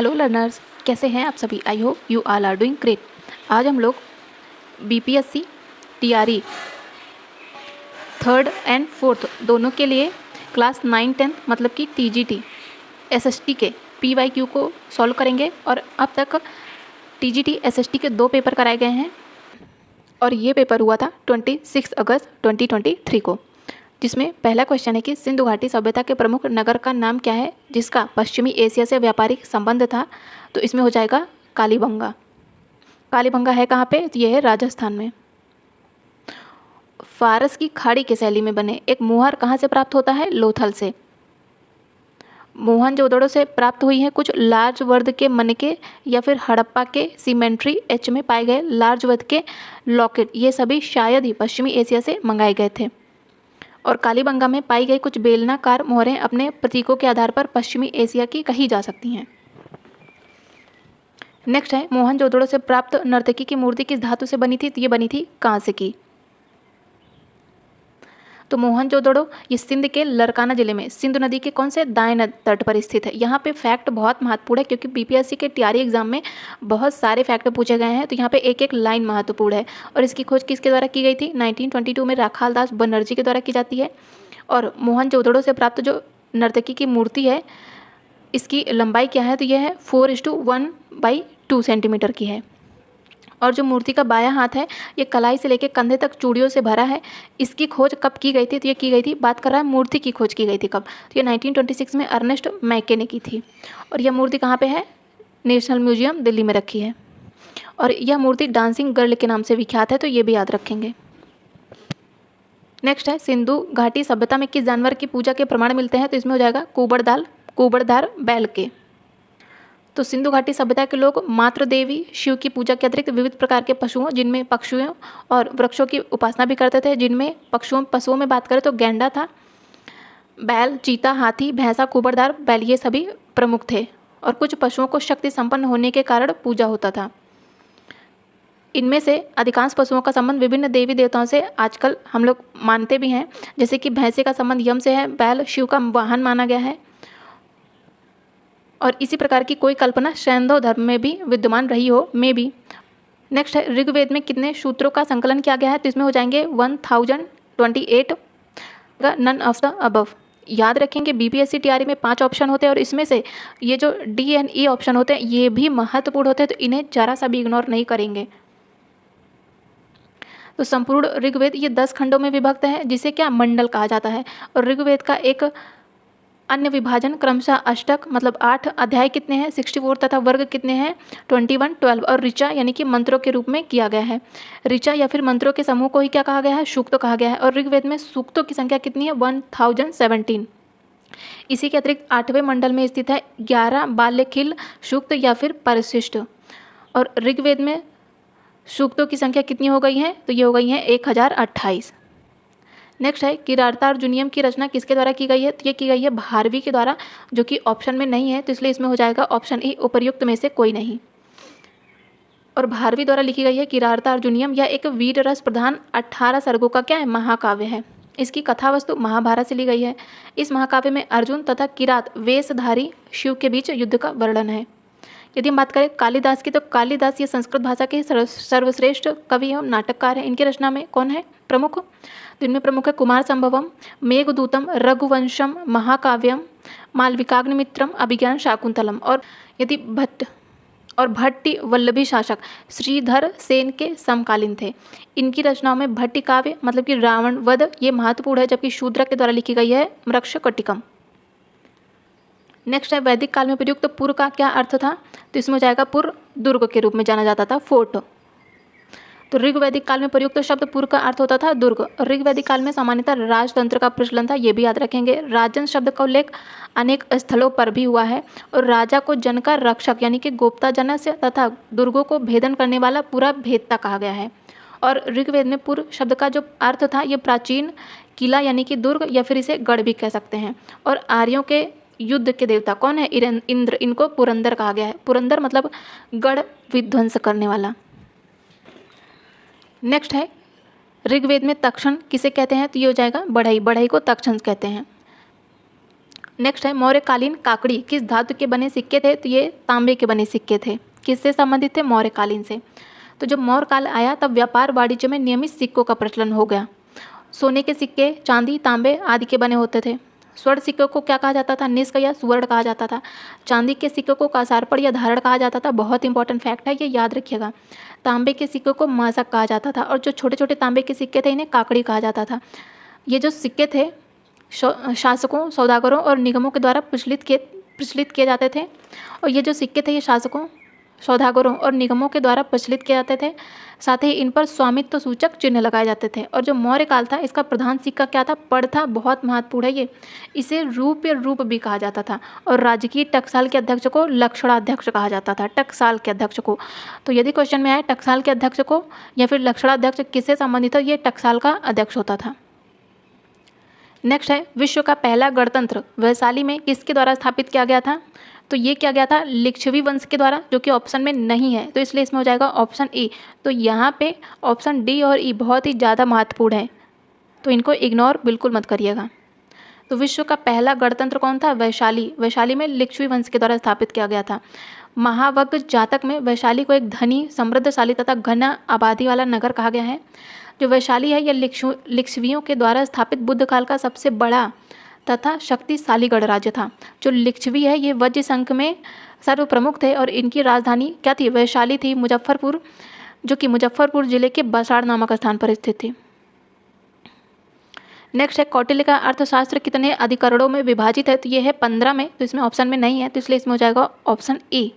Hello learners, कैसे हैं आप सभी। I hope you all are doing great. आज हम लोग BPSC TRE third and fourth दोनों के लिए क्लास 9-10 मतलब कि टीजीटी एसएसटी के पीवाईक्यू को सॉल्व करेंगे। और अब तक टीजीटी एसएसटी के 2 पेपर कराए गए हैं और ये पेपर हुआ था 26 अगस्त 2023 को, जिसमें पहला क्वेश्चन है कि सिंधु घाटी सभ्यता के प्रमुख नगर का नाम क्या है जिसका पश्चिमी एशिया से व्यापारिक संबंध था। तो इसमें हो जाएगा कालीबंगा। कालीबंगा है कहाँ पे? तो ये है राजस्थान में। फारस की खाड़ी की शैली में बने एक मुहर कहाँ से प्राप्त होता है? लोथल से। मोहनजोदड़ो से प्राप्त हुई है कुछ लार्ज वर्द के मनके या फिर हड़प्पा के सीमेंट्री एच में पाए गए लार्ज वर्द के लॉकेट, ये सभी शायद ही पश्चिमी एशिया से मंगाए गए थे। और कालीबंगा में पाई गई कुछ बेलनाकार मोहरें अपने प्रतीकों के आधार पर पश्चिमी एशिया की कही जा सकती हैं। नेक्स्ट है मोहनजोदड़ो से प्राप्त नर्तकी की मूर्ति किस धातु से बनी थी? तो ये बनी थी कांस्य की। तो मोहनजोदड़ो ये सिंध के लरकाना जिले में सिंधु नदी के कौन से दाएं तट पर स्थित है। यहाँ पे फैक्ट बहुत महत्वपूर्ण है क्योंकि बीपीएससी के टीआरई एग्जाम में बहुत सारे फैक्ट पूछे गए हैं। तो यहाँ पे एक एक लाइन महत्वपूर्ण है। और इसकी खोज किसके द्वारा की गई थी? 1922 में राखाल दास बनर्जी के द्वारा की जाती है। और मोहनजोदड़ो से प्राप्त जो नर्तकी की मूर्ति है इसकी लंबाई क्या है? तो यह है 4:1/2 सेंटीमीटर की है। और जो मूर्ति का बायां हाथ है ये कलाई से लेकर कंधे तक चूड़ियों से भरा है। इसकी खोज कब की गई थी? तो ये की गई थी, बात कर रहा है मूर्ति की खोज की गई थी कब? तो ये 1926 में अर्नेस्ट मैके ने की थी। और यह मूर्ति कहाँ पे है? नेशनल म्यूजियम दिल्ली में रखी है। और यह मूर्ति डांसिंग गर्ल के नाम से विख्यात है, तो ये भी याद रखेंगे। नेक्स्ट है सिंधु घाटी सभ्यता में किस जानवर की पूजा के प्रमाण मिलते हैं? तो इसमें हो जाएगा कुबड़धार बैल के। तो सिंधु घाटी सभ्यता के लोग मातृ देवी शिव की पूजा के अतिरिक्त विविध प्रकार के पशुओं जिनमें पक्षियों और वृक्षों की उपासना भी करते थे। जिनमें पशुओं में बात करें तो गैंडा था, बैल, चीता, हाथी, भैंसा, कुबड़धार बैल, ये सभी प्रमुख थे। और कुछ पशुओं को शक्ति संपन्न होने के कारण पूजा होता था। इनमें से अधिकांश पशुओं का संबंध विभिन्न देवी देवताओं से आजकल हम लोग मानते भी हैं। जैसे कि भैंसे का संबंध यम से है, बैल शिव का वाहन माना गया है। और इसी प्रकार की कोई कल्पना शैंदव धर्म में भी विद्यमान रही हो, में भी। नेक्स्ट है ऋग्वेद में कितने सूत्रों का संकलन किया गया है? तो इसमें हो जाएंगे 1028, नन ऑफ द अबव। याद रखेंगे बीपीएससी टीआरई में 5 ऑप्शन होते हैं और इसमें से ये जो डी एंड ई ऑप्शन होते हैं ये भी महत्वपूर्ण होते हैं, तो इन्हें जरा सा भी इग्नोर नहीं करेंगे। तो संपूर्ण ऋग्वेद ये 10 खंडों में विभक्त है जिसे क्या मंडल कहा जाता है। और ऋग्वेद का एक अन्य विभाजन क्रमशः अष्टक मतलब 8 अध्याय कितने हैं? 64 तथा वर्ग कितने हैं? 21, 12। और ऋचा यानी कि मंत्रों के रूप में किया गया है। ऋचा या फिर मंत्रों के समूह को ही क्या कहा गया है? सूक्त कहा गया है। और ऋग्वेद में सूक्तों की संख्या कितनी है? 1017। इसी के अतिरिक्त 8वें मंडल में स्थित है 11 बाल्यखिल सूक्त या फिर परिशिष्ट। और ऋग्वेद में सूक्तों की संख्या कितनी हो गई है? तो ये हो गई है 1028। नेक्स्ट है किरातार्जुनीयम की रचना किसके द्वारा की गई है? तो ये की गई है भारवी के द्वारा, जो कि ऑप्शन में नहीं है, तो इसलिए इसमें हो जाएगा ऑप्शन ई, उपर्युक्त में से कोई नहीं। और भारवी द्वारा लिखी गई है किरातार्जुनीयम। यह एक वीर रस प्रधान 18 सर्गों का क्या है? महाकाव्य है। इसकी कथा वस्तु महाभारत से ली गई है। इस महाकाव्य में अर्जुन तथा किरात वेशधारी शिव के बीच युद्ध का वर्णन है। यदि हम बात करें कालिदास की, तो कालिदास ये संस्कृत भाषा के सर्वश्रेष्ठ कवि एवं नाटककार हैं। इनकी रचना में कौन है प्रमुख? तो इनमें प्रमुख है कुमार संभवम, मेघदूतम, रघुवंशम, महाकाव्यम, मालविकाग्निमित्रम, अभिज्ञान शाकुंतलम। और यदि भट्टी वल्लभी शासक श्रीधर सेन के समकालीन थे। इनकी रचनाओं में भट्टी काव्य मतलब कि रावण वध ये महत्वपूर्ण है, जबकि शूद्रक के द्वारा लिखी गई है मृक्षकटिकम। नेक्स्ट है वैदिक काल में प्रयुक्त पुर का क्या अर्थ था? तो इसमें हो जाएगा पुर दुर्ग के रूप में जाना जाता था, फोर्ट। तो ऋग्वैदिक काल में प्रयुक्त शब्द पुर का अर्थ होता था दुर्ग। ऋग्वैदिक काल में सामान्यतः राजतंत्र का प्रचलन था, ये भी याद रखेंगे। राजन शब्द का उल्लेख अनेक स्थलों पर भी हुआ है। और राजा को जन का रक्षक यानी कि गोप्ता जनस्य तथा दुर्गों को भेदन करने वाला पूरा भेदता कहा गया है। और ऋग्वेद में पुर शब्द का जो अर्थ था ये प्राचीन किला यानी कि दुर्ग या फिर इसे गढ़ भी कह सकते हैं। और आर्यों के युद्ध के देवता कौन है? इंद्र। इनको पुरंदर कहा गया है। पुरंदर मतलब गढ़ विध्वंस करने वाला। नेक्स्ट है ऋग्वेद में तक्षण किसे कहते हैं? तो ये हो जाएगा बढ़ई। बढ़ई को तक्षण कहते हैं। नेक्स्ट है मौर्यकालीन काकड़ी किस धातु के बने सिक्के थे? तो ये तांबे के बने सिक्के थे। किससे संबंधित थे? मौर्यकालीन से। तो जब मौर्य काल आया तब व्यापार वाणिज्य में नियमित सिक्कों का प्रचलन हो गया। सोने के सिक्के, चांदी, तांबे आदि के बने होते थे। स्वर्ण सिक्कों को क्या कहा जाता था? निष्क या सुवर्ण कहा जाता था। चांदी के सिक्कों को कासारपड़ या धारण कहा जाता था। बहुत इंपॉर्टेंट फैक्ट है, ये याद रखिएगा। तांबे के सिक्कों को मासक कहा जाता था और जो छोटे छोटे तांबे के सिक्के थे इन्हें काकड़ी कहा जाता था। ये जो सिक्के थे शासकों, सौदागरों और निगमों के द्वारा प्रचलित किए जाते थे। और ये जो सिक्के थे ये शासकों, सौदागरों और निगमों के द्वारा प्रचलित किए जाते थे। साथ ही इन पर स्वामित्व सूचक चिन्ह लगाए जाते थे। और जो मौर्य काल था इसका प्रधान सिक्का क्या था? पड़ था। बहुत महत्वपूर्ण है ये। इसे रूप्य रूप भी कहा जाता था। और राजकीय टकसाल के अध्यक्ष को लक्षणाध्यक्ष कहा जाता था। टकसाल के अध्यक्ष को। तो यदि क्वेश्चन में आए टकसाल के अध्यक्ष को या फिर लक्षणाध्यक्ष किससे संबंधित है? ये टकसाल का अध्यक्ष होता था। नेक्स्ट है विश्व का पहला गणतंत्र वैशाली में किसके द्वारा स्थापित किया गया था? तो ये किया गया था लिच्छवी वंश के द्वारा, जो कि ऑप्शन में नहीं है, तो इसलिए इसमें हो जाएगा ऑप्शन ई। तो यहाँ पे ऑप्शन डी और ई बहुत ही ज़्यादा महत्वपूर्ण है, तो इनको इग्नोर बिल्कुल मत करिएगा। तो विश्व का पहला गणतंत्र कौन था? वैशाली। वैशाली में लिच्छवी वंश के द्वारा स्थापित किया गया था। महावग्र जातक में वैशाली को एक धनी, समृद्धशाली तथा घन आबादी वाला नगर कहा गया है। जो वैशाली है यह लिच्छवियों के द्वारा स्थापित बुद्ध काल का सबसे बड़ा तथा शक्तिशाली गणराज्य था। जो लिच्छवी है ये वज्र संघ में सर्वप्रमुख थे और इनकी राजधानी क्या थी? वैशाली थी। मुजफ्फरपुर, जो कि मुजफ्फरपुर जिले के बसाड़ नामक स्थान पर स्थित थी। नेक्स्ट है कौटिल्य का अर्थशास्त्र कितने अधिकरणों में विभाजित है? तो ये है 15 में, तो इसमें ऑप्शन में नहीं है, तो इसलिए इसमें हो जाएगा ऑप्शन ए।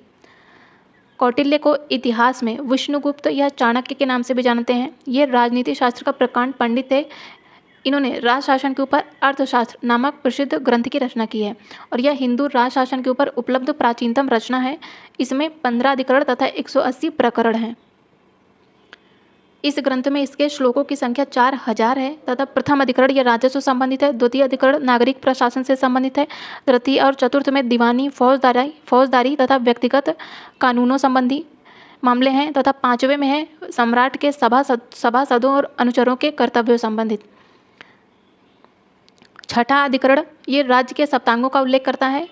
कौटिल्य को इतिहास में विष्णुगुप्त या चाणक्य के नाम से भी जानते हैं। ये राजनीति शास्त्र का प्रकांड पंडित थे। इन्होंने राजशासन के ऊपर अर्थशास्त्र नामक प्रसिद्ध ग्रंथ की रचना की है और यह हिंदू राजशासन के ऊपर उपलब्ध प्राचीनतम रचना है। इसमें 15 अधिकरण तथा 180 प्रकरण हैं। इस ग्रंथ में इसके श्लोकों की संख्या 4000 है तथा प्रथम अधिकरण यह राजस्व संबंधित है, द्वितीय अधिकरण नागरिक प्रशासन से संबंधित है, तृतीय और चतुर्थ में दीवानी, फौजदारी तथा व्यक्तिगत कानूनों संबंधी मामले हैं तथा पांचवें में है सम्राट के सभासदों और अनुचरों के कर्तव्यों संबंधित। छठा अधिकरण ये राज्य के सप्तांगों का उल्लेख करता है।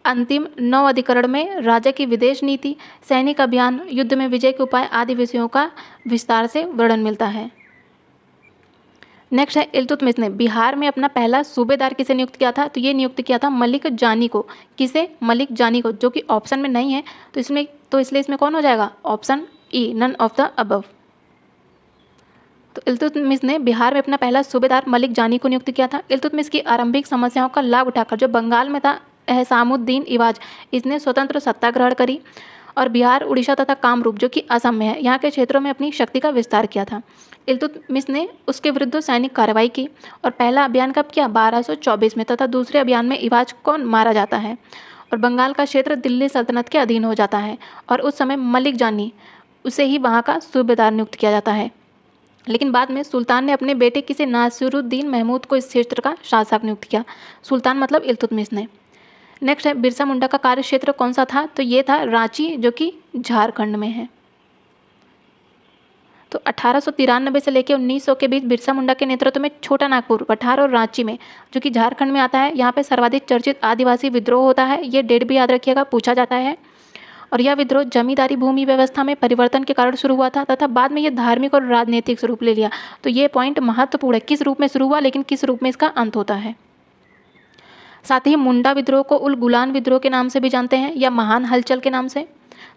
अंतिम 9 अधिकरण में राजा की विदेश नीति, सैनिक अभियान, युद्ध में विजय के उपाय आदि विषयों का विस्तार से वर्णन मिलता है। नेक्स्ट है इल्तुतमिश ने बिहार में अपना पहला सूबेदार किसे नियुक्त किया था? तो ये नियुक्त किया था मलिक जानी को। किसे? मलिक जानी को, जो कि ऑप्शन में नहीं है, तो इसलिए इसमें कौन हो जाएगा? Option E, none of the above. तो इल्तुतमिश ने बिहार में अपना पहला सूबेदार मलिक जानी को नियुक्त किया था। इल्तुतमिश की आरंभिक समस्याओं का लाभ उठाकर जो बंगाल में था एहसामुद्दीन इवाज, इसने स्वतंत्र सत्ता ग्रहण करी और बिहार, उड़ीसा तथा कामरूप, जो कि असम में है, यहाँ के क्षेत्रों में अपनी शक्ति का विस्तार किया था। इल्तुतमिश ने उसके विरुद्ध सैनिक कार्रवाई की और पहला अभियान कब किया? 1224 में तथा दूसरे अभियान में इवाज को मारा जाता है और बंगाल का क्षेत्र दिल्ली सल्तनत के अधीन हो जाता है और उस समय मलिक जानी उसे ही वहाँ का सूबेदार नियुक्त किया जाता है। लेकिन बाद में सुल्तान ने अपने बेटे किसे? नासिरुद्दीन महमूद को इस क्षेत्र का शासक नियुक्त किया। सुल्तान मतलब इल्तुतमिश ने। नेक्स्ट है बिरसा मुंडा का कार्य क्षेत्र कौन सा था? तो ये था रांची, जो कि झारखंड में है। तो 1893 से लेकर 1900 के बीच बिरसा मुंडा के नेतृत्व में छोटा नागपुर, पठार और रांची में, जो कि झारखंड में आता है, यहाँ पे सर्वाधिक चर्चित आदिवासी विद्रोह होता है। ये डेट भी याद रखिएगा, पूछा जाता है। और यह विद्रोह जमींदारी भूमि व्यवस्था में परिवर्तन के कारण शुरू हुआ था तथा बाद में ये धार्मिक और राजनीतिक स्वरूप ले लिया। तो ये पॉइंट महत्वपूर्ण है, किस रूप में शुरू हुआ लेकिन किस रूप में इसका अंत होता है। साथ ही मुंडा विद्रोह को उल गुलान विद्रोह के नाम से भी जानते हैं या महान हलचल के नाम से,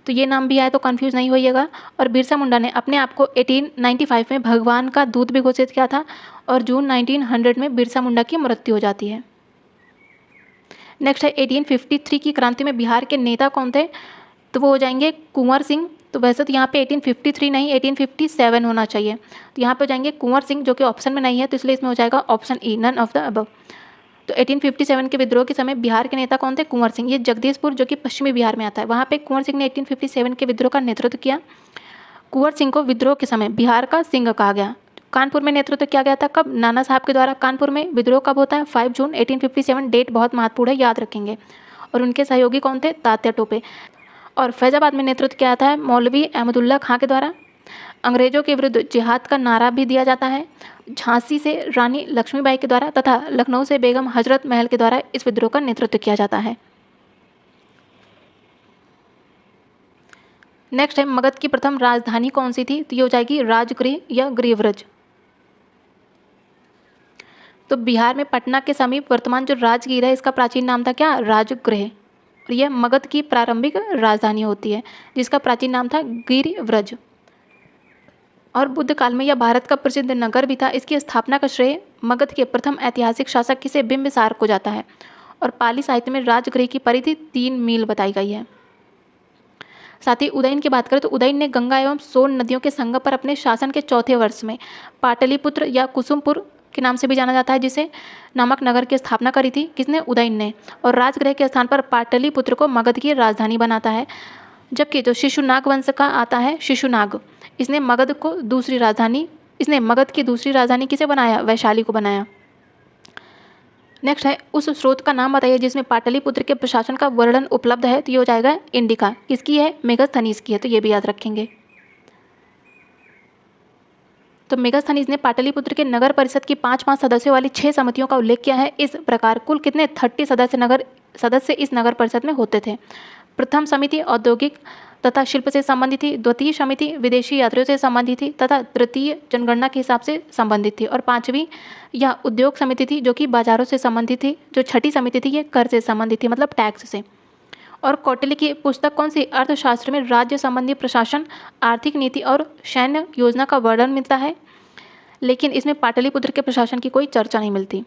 तो ये नाम भी आए तो कंफ्यूज नहीं होइएगा। और बिरसा मुंडा ने अपने आप को 1895 में भगवान का दूत भी घोषित किया था और जून 1900 में बिरसा मुंडा की मृत्यु हो जाती है। नेक्स्ट है 1853 की क्रांति में बिहार के नेता कौन थे? तो वो हो जाएंगे कुंवर सिंह। तो वैसे तो यहाँ पे 1853 नहीं 1857 होना चाहिए, तो यहाँ पे हो जाएंगे कुंवर सिंह, जो कि ऑप्शन में नहीं है, तो इसलिए इसमें हो जाएगा option E, none of the above. तो 1857 के विद्रोह के समय बिहार के नेता कौन थे? कुंवर सिंह। ये जगदीशपुर, जो कि पश्चिमी बिहार में आता है, वहाँ पे कुंवर सिंह ने 1857 के विद्रोह का नेतृत्व किया। कुंवर सिंह को विद्रोह के समय बिहार का सिंह कहा गया। कानपुर में नेतृत्व किया गया था कब? नाना साहब के द्वारा। कानपुर में विद्रोह कब होता है? 5 जून 1857। डेट बहुत महत्वपूर्ण है, याद रखेंगे। और उनके सहयोगी कौन थे? तात्या टोपे। और फैजाबाद में नेतृत्व किया था मौलवी अहमदुल्ला खां के द्वारा। अंग्रेजों के विरुद्ध जिहाद का नारा भी दिया जाता है। झांसी से रानी लक्ष्मीबाई के द्वारा तथा लखनऊ से बेगम हजरत महल के द्वारा इस विद्रोह का नेतृत्व किया जाता है। नेक्स्ट है, मगध की प्रथम राजधानी कौन सी थी? तो ये हो जाएगी राजगृह या गृहव्रज। तो बिहार में पटना के समीप वर्तमान जो राजगीर है इसका प्राचीन नाम था क्या? राजगृह। और यह मगध की प्रारंभिक राजधानी होती है जिसका प्राचीन नाम था गिरिव्रज। और बुद्ध काल में यह भारत का प्रसिद्ध नगर भी था। इसकी स्थापना का श्रेय मगध के प्रथम ऐतिहासिक शासक किसे बिंबिसार को जाता है। और पाली साहित्य में राजगृह की परिधि 3 मील बताई गई है। साथ ही उदयन की बात करें तो उदयन ने गंगा एवं सोन नदियों के संगम पर अपने शासन के चौथे वर्ष में पाटलिपुत्र या कुसुमपुर के नाम से भी जाना जाता है जिसे नामक नगर की स्थापना करी थी। किसने? उदयन ने। और राजगृह के स्थान पर पाटलिपुत्र को मगध की राजधानी बनाता है। जबकि जो शिशुनाग वंश का आता है शिशुनाग, इसने मगध की दूसरी राजधानी किसे बनाया? वैशाली को बनाया। नेक्स्ट है, उस स्रोत का नाम बताइए जिसमें पाटलिपुत्र के प्रशासन का वर्णन उपलब्ध है। तो ये हो जाएगा इंडिका। किसकी है? मेगास्थनीज की है। तो ये भी याद रखेंगे। तो मेगास्थनीज ने पाटलिपुत्र के नगर परिषद की 5-5 सदस्यों वाली 6 समितियों का उल्लेख किया है। इस प्रकार कुल कितने 30 सदस्य इस नगर परिषद में होते थे। प्रथम समिति औद्योगिक तथा शिल्प से संबंधित थी, द्वितीय समिति विदेशी यात्रियों से संबंधित थी तथा तृतीय जनगणना के हिसाब से संबंधित थी, और 5वीं यह उद्योग समिति थी जो कि बाजारों से संबंधित थी। जो छठी समिति थी ये कर से संबंधित थी, मतलब टैक्स से। और कौटिल्य की पुस्तक कौन सी? अर्थशास्त्र में राज्य संबंधी प्रशासन, आर्थिक नीति और सैन्य योजना का वर्णन मिलता है, लेकिन इसमें पाटलिपुत्र के प्रशासन की कोई चर्चा नहीं मिलती।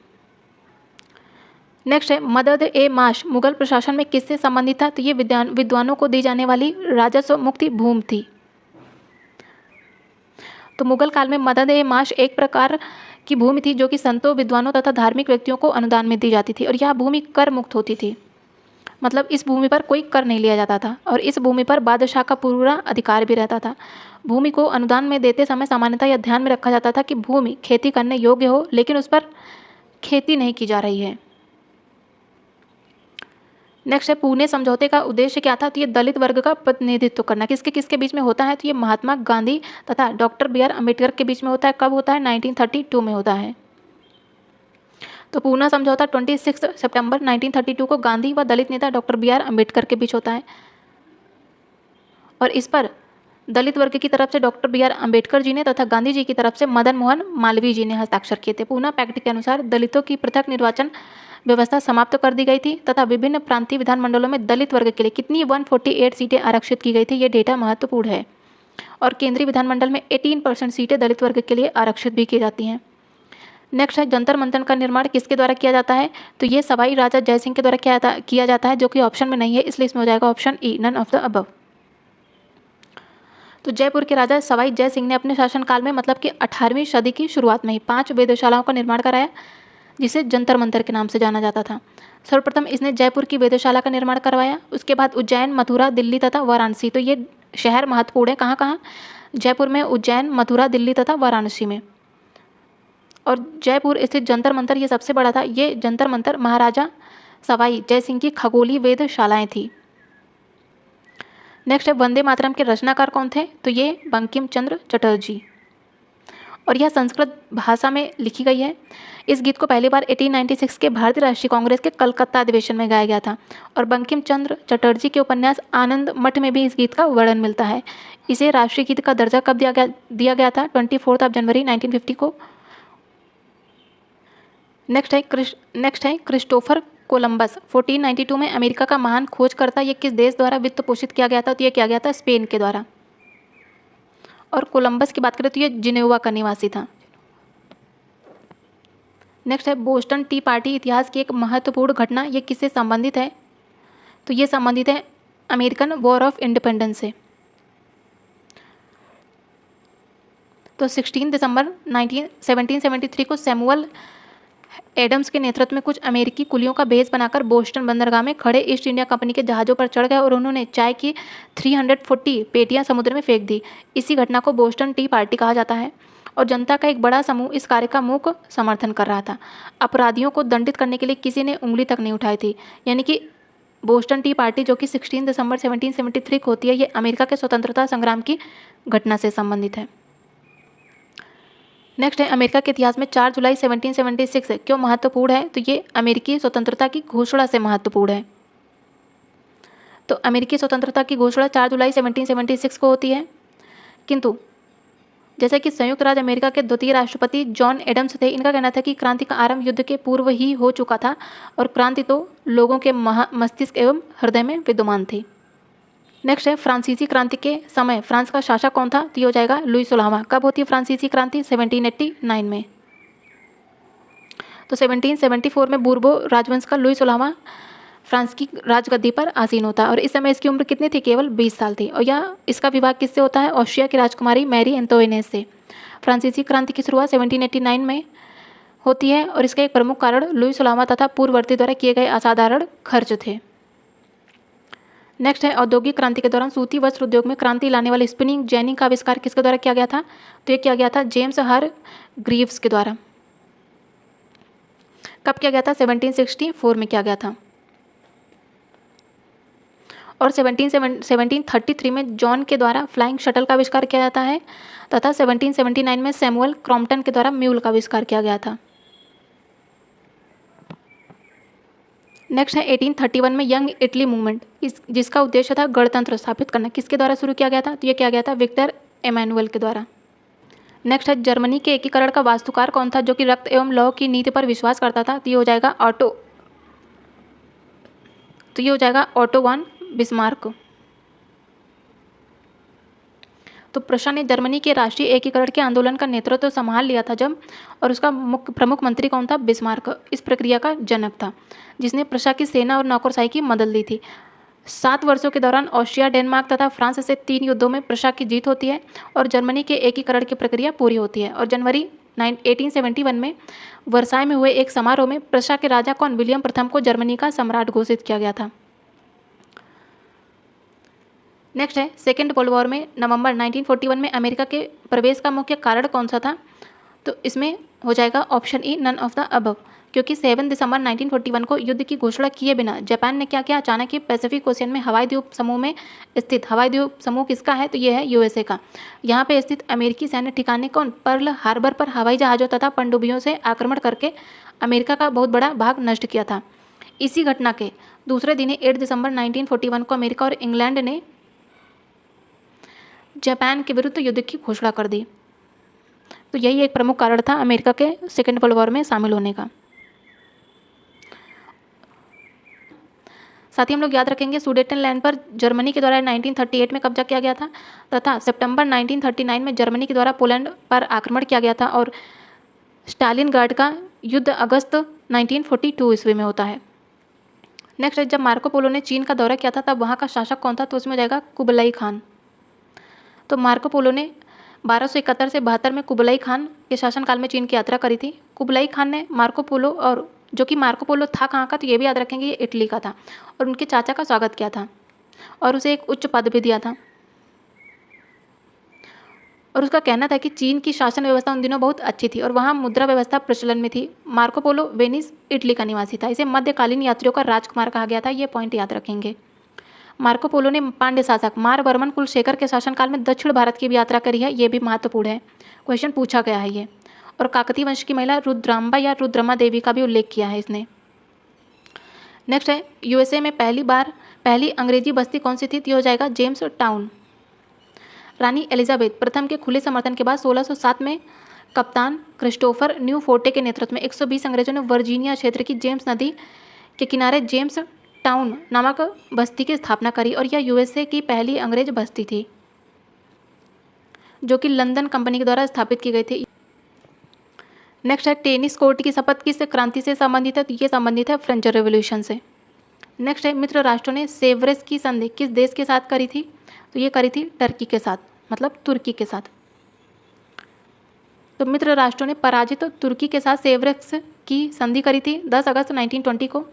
नेक्स्ट है, मदद-ए-माश मुगल प्रशासन में किससे संबंधित था? तो ये विद्वानों को दी जाने वाली राजस्व मुक्ति भूमि थी। तो मुगल काल में मदद-ए-माश एक प्रकार की भूमि थी जो कि संतों, विद्वानों तथा धार्मिक व्यक्तियों को अनुदान में दी जाती थी, और यह भूमि कर मुक्त होती थी। मतलब इस भूमि पर कोई कर नहीं लिया जाता था, और इस भूमि पर बादशाह का पूरा अधिकार भी रहता था। भूमि को अनुदान में देते समय सामान्यतः यह ध्यान में रखा जाता था कि भूमि खेती करने योग्य हो, लेकिन उस पर खेती नहीं की जा रही है। नेक्स्ट है, पुणे समझौते का उद्देश्य क्या था? तो ये दलित वर्ग का प्रतिनिधित्व करना। किसके किसके बीच में होता है? तो ये महात्मा गांधी तथा डॉक्टर बी आर अम्बेडकर के बीच में होता है। कब होता है? 1932 में होता है। तो पूना समझौता 26 सितंबर 1932 को गांधी व दलित नेता डॉक्टर बी आर अम्बेडकर के बीच होता है, और इस पर दलित वर्ग की तरफ से doctor B are Ambedkar ji ने तथा गांधी जी की तरफ से मदन मोहन मालवीय जी ने हस्ताक्षर किए थे। पूना पैक्ट के अनुसार दलितों की पृथक निर्वाचन व्यवस्था समाप्त कर दी गई थी तथा विभिन्न प्रांतीय विधानमंडलों में दलित वर्ग के लिए कितनी 148 सीटें आरक्षित की गई थी। ये डेटा महत्वपूर्ण है। और केंद्रीय विधानमंडल में 18% सीटें दलित वर्ग के लिए आरक्षित भी की जाती हैं। नेक्स्ट है, जंतर मंतर का निर्माण किसके द्वारा किया जाता है? तो ये सवाई राजा जयसिंह के द्वारा किया जाता है, जो कि ऑप्शन में नहीं है, इसलिए इसमें हो जाएगा option E, none of the above. तो जयपुर के राजा सवाई जय सिंह ने अपने शासनकाल में मतलब कि 18वीं सदी की शुरुआत में ही 5 वेधशालाओं का निर्माण कराया, जिसे जंतर मंतर के नाम से जाना जाता था। सर्वप्रथम इसने जयपुर की वेधशाला का निर्माण करवाया। उसके बाद उज्जैन, मथुरा, दिल्ली तथा वाराणसी। तो ये शहर महत्वपूर्ण है। कहाँ कहाँ? जयपुर में, उज्जैन, मथुरा, दिल्ली तथा वाराणसी में। और जयपुर स्थित जंतर मंतर ये सबसे बड़ा था। ये जंतर मंतर महाराजा सवाई जय सिंह की खगोलीय वेधशालाएं थी। नेक्स्ट है, वंदे मातरम के रचनाकार कौन थे? तो ये बंकिम चंद्र चटर्जी, और यह संस्कृत भाषा में लिखी गई है। इस गीत को पहली बार 1896 के भारतीय राष्ट्रीय कांग्रेस के कलकत्ता अधिवेशन में गाया गया था। और बंकिम चंद्र चटर्जी के उपन्यास आनंद मठ में भी इस गीत का वर्णन मिलता है। इसे राष्ट्रीय गीत का दर्जा कब दिया गया था? 24 जनवरी 1950 को। नेक्स्ट है क्रिस्टोफर कोलंबस 1492 में अमेरिका का महान खोजकर्ता। ये किस देश द्वारा वित्त पोषित किया गया था? तो ये किया गया था स्पेन के द्वारा। और कोलंबस की बात करें तो ये जिनेवा का निवासी था। नेक्स्ट है, बोस्टन टी पार्टी इतिहास की एक महत्वपूर्ण घटना। ये किससे संबंधित है? तो ये संबंधित है अमेरिकन वॉर ऑफ इंडिपेंडेंस से। तो 16 दिसंबर 1773 को सैमुअल एडम्स के नेतृत्व में कुछ अमेरिकी कुलियों का बेस बनाकर बोस्टन बंदरगाह में खड़े ईस्ट इंडिया कंपनी के जहाज़ों पर चढ़ गए और उन्होंने चाय की 340 पेटियां समुद्र में फेंक दी। इसी घटना को बोस्टन टी पार्टी कहा जाता है, और जनता का एक बड़ा समूह इस कार्य का मूक समर्थन कर रहा था। अपराधियों को दंडित करने के लिए किसी ने उंगली तक नहीं उठाई थी। यानी कि बोस्टन टी पार्टी जो कि 16 दिसंबर 1773 को होती है, ये अमेरिका के स्वतंत्रता संग्राम की घटना से संबंधित है। नेक्स्ट है, अमेरिका के इतिहास में 4 जुलाई 1776 क्यों महत्वपूर्ण है? तो ये अमेरिकी स्वतंत्रता की घोषणा से महत्वपूर्ण है। तो अमेरिकी स्वतंत्रता की घोषणा 4 जुलाई 1776 को होती है, किंतु जैसे कि संयुक्त राज्य अमेरिका के द्वितीय राष्ट्रपति जॉन एडम्स थे, इनका कहना था कि क्रांति का आरंभ युद्ध के पूर्व ही हो चुका था और क्रांति तो लोगों के मस्तिष्क एवं हृदय में विद्यमान थी। नेक्स्ट है, फ्रांसीसी क्रांति के समय फ्रांस का शासक कौन था? तो ये हो जाएगा लुई 16वां। कब होती है फ्रांसीसी क्रांति? 1789 में। तो 1774 में बूर्बो राजवंश का लुई 16वां फ्रांस की राजगद्दी पर आसीन होता है और इस समय इसकी उम्र कितनी थी? केवल 20 साल थी। और यह इसका विवाह किससे होता है? ऑस्ट्रिया की राजकुमारी मैरी एंतोइनेट से। फ्रांसीसी क्रांति की शुरुआत 1789 में होती है और इसका एक प्रमुख कारण लुई 16वां तथा पूर्ववर्ती द्वारा किए गए असाधारण खर्च थे। नेक्स्ट है, औद्योगिक क्रांति के दौरान सूती वस्त्र उद्योग में क्रांति लाने वाले स्पिनिंग जेनी का आविष्कार किसके द्वारा किया गया था? तो ये किया गया था जेम्स हर ग्रीव्स के द्वारा। कब किया गया था? 1764 में किया गया था। और 1733 में जॉन के द्वारा फ्लाइंग शटल का आविष्कार किया जाता है तथा 1779 में सैमुअल क्रॉम्पटन के द्वारा म्यूल का आविष्कार किया गया था। नेक्स्ट है, 1831 में यंग इटली मूवमेंट, जिसका उद्देश्य था गणतंत्र स्थापित करना, किसके द्वारा शुरू किया गया था? तो ये किया गया था विक्टर एमानुएल के द्वारा। नेक्स्ट है, जर्मनी के एकीकरण का वास्तुकार कौन था जो कि रक्त एवं लौह की नीति पर विश्वास करता था? तो ये हो जाएगा ऑटो वन बिस्मार्क। तो प्रशा ने जर्मनी के राष्ट्रीय एकीकरण के आंदोलन का नेतृत्व संभाल लिया था जब, और उसका प्रमुख मंत्री कौन था? बिस्मार्क इस प्रक्रिया का जनक था, जिसने प्रशा की सेना और नौकरशाही की मदद ली थी। 7 वर्षों के दौरान ऑस्ट्रिया, डेनमार्क तथा फ्रांस से 3 युद्धों में प्रशा की जीत होती है और जर्मनी के एकीकरण की प्रक्रिया पूरी होती है। और जनवरी 1871 में वर्साय में हुए एक समारोह में प्रशा के राजा कौन? विलियम प्रथम को जर्मनी का सम्राट घोषित किया गया था। नेक्स्ट है, सेकेंड वर्ल्ड वॉर में नवंबर 1941 में अमेरिका के प्रवेश का मुख्य कारण कौन सा था? तो इसमें हो जाएगा option E, none of the above, क्योंकि 7 दिसंबर 1941 को युद्ध की घोषणा किए बिना जापान ने क्या किया? अचानक ही पैसिफिक ओशियन में हवाई द्वीप समूह में स्थित, हवाई द्वीप समूह किसका है? तो ये है यूएसए का। यहाँ पे स्थित अमेरिकी सैन्य ठिकाने कौन? पर्ल हार्बर पर हवाई जहाज़ों तथा पनडुब्बियों से आक्रमण करके अमेरिका का बहुत बड़ा भाग नष्ट किया था। इसी घटना के दूसरे दिन 8 दिसंबर 1941 को अमेरिका और इंग्लैंड ने जापान के विरुद्ध युद्ध की घोषणा कर दी। तो यही एक प्रमुख कारण था अमेरिका के सेकेंड वर्ल्ड वॉर में शामिल होने का। साथ ही हम लोग याद रखेंगे सुडेटनलैंड पर जर्मनी के द्वारा 1938 में कब्जा किया गया था तथा सितंबर 1939 में जर्मनी के द्वारा पोलैंड पर आक्रमण किया गया था और स्टालिनग्राड का युद्ध अगस्त 1942 ईस्वी में होता है। नेक्स्ट, जब मार्को पोलो ने चीन का दौरा किया था तब वहाँ का शासक कौन था? तो उसमें हो जाएगा कुबलाई खान। तो मार्को पोलो ने 1271 से 72 में कुबलाई खान के शासनकाल में चीन की यात्रा करी थी। कुबलाई खान ने मार्को पोलो, और जो कि मार्को पोलो था कहाँ का? तो ये भी याद रखेंगे, ये इटली का था, और उनके चाचा का स्वागत किया था और उसे एक उच्च पद भी दिया था। और उसका कहना था कि चीन की शासन व्यवस्था उन दिनों बहुत अच्छी थी और वहाँ मुद्रा व्यवस्था प्रचलन में थी। मार्को पोलो वेनिस, इटली का निवासी था। इसे मध्यकालीन यात्रियों का राजकुमार कहा गया था। ये पॉइंट याद रखेंगे। मार्को पोलो ने पांड्य शासक मारवर्मन कुलशेखर के शासनकाल में दक्षिण भारत की भी यात्रा करी है। ये भी महत्वपूर्ण है, क्वेश्चन पूछा गया है ये। और काकतीय वंश की महिला रुद्रांबा या रुद्रमा देवी का भी उल्लेख किया है इसने। नेक्स्ट है, यूएसए में पहली अंग्रेजी बस्ती कौन सी थी? तो हो जाएगा जेम्स टाउन। रानी एलिजाबेथ प्रथम के खुले समर्थन के बाद 1607 में कप्तान क्रिस्टोफर न्यू फोर्टे के नेतृत्व में 120 अंग्रेजों ने वर्जीनिया क्षेत्र की जेम्स नदी के किनारे जेम्स टाउन नामक बस्ती की स्थापना करी और यह यूएसए की पहली अंग्रेज बस्ती थी जो कि लंदन कंपनी के द्वारा स्थापित की गई थी। नेक्स्ट है, टेनिस कोर्ट की शपथ किस क्रांति से संबंधित है? तो ये संबंधित है फ्रेंच रेवोल्यूशन से। नेक्स्ट है, मित्र राष्ट्रों ने सेवरेस की संधि किस देश के साथ करी थी? तो ये करी थी टर्की के साथ, मतलब तुर्की के साथ। तो मित्र राष्ट्रों ने पराजित तुर्की के साथ सेवरेस की संधि करी थी 10 अगस्त 1920 को।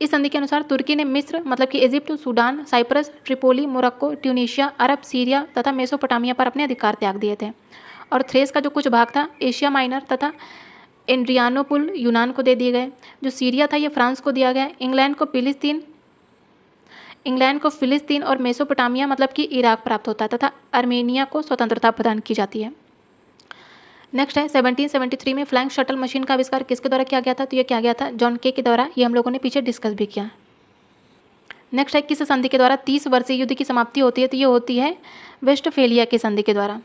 इस संधि के अनुसार तुर्की ने मिस्र मतलब कि Egypt, Sudan, Cyprus, Tripoli, Morocco, Tunisia, अरब, सीरिया तथा मेसोपोटामिया पर अपने अधिकार त्याग दिए थे और थ्रेस का जो कुछ भाग था एशिया माइनर तथा एड्रियानोपुल यूनान को दे दिए गए। जो सीरिया था ये फ्रांस को दिया गया। इंग्लैंड को फिलिस्तीन और मेसोपोटामिया मतलब कि इराक प्राप्त होता है तथा आर्मेनिया को स्वतंत्रता प्रदान की जाती है। नेक्स्ट है 1773 में फ्लाइंग शटल मशीन का आविष्कार किसके द्वारा किया गया था? तो ये किया गया था जॉन के द्वारा। ये हम लोगों ने पीछे डिस्कस भी किया। नेक्स्ट है किस संधि के द्वारा 30 वर्षीय युद्ध की समाप्ति होती है? तो ये होती है वेस्टफेलिया की संधि के द्वारा।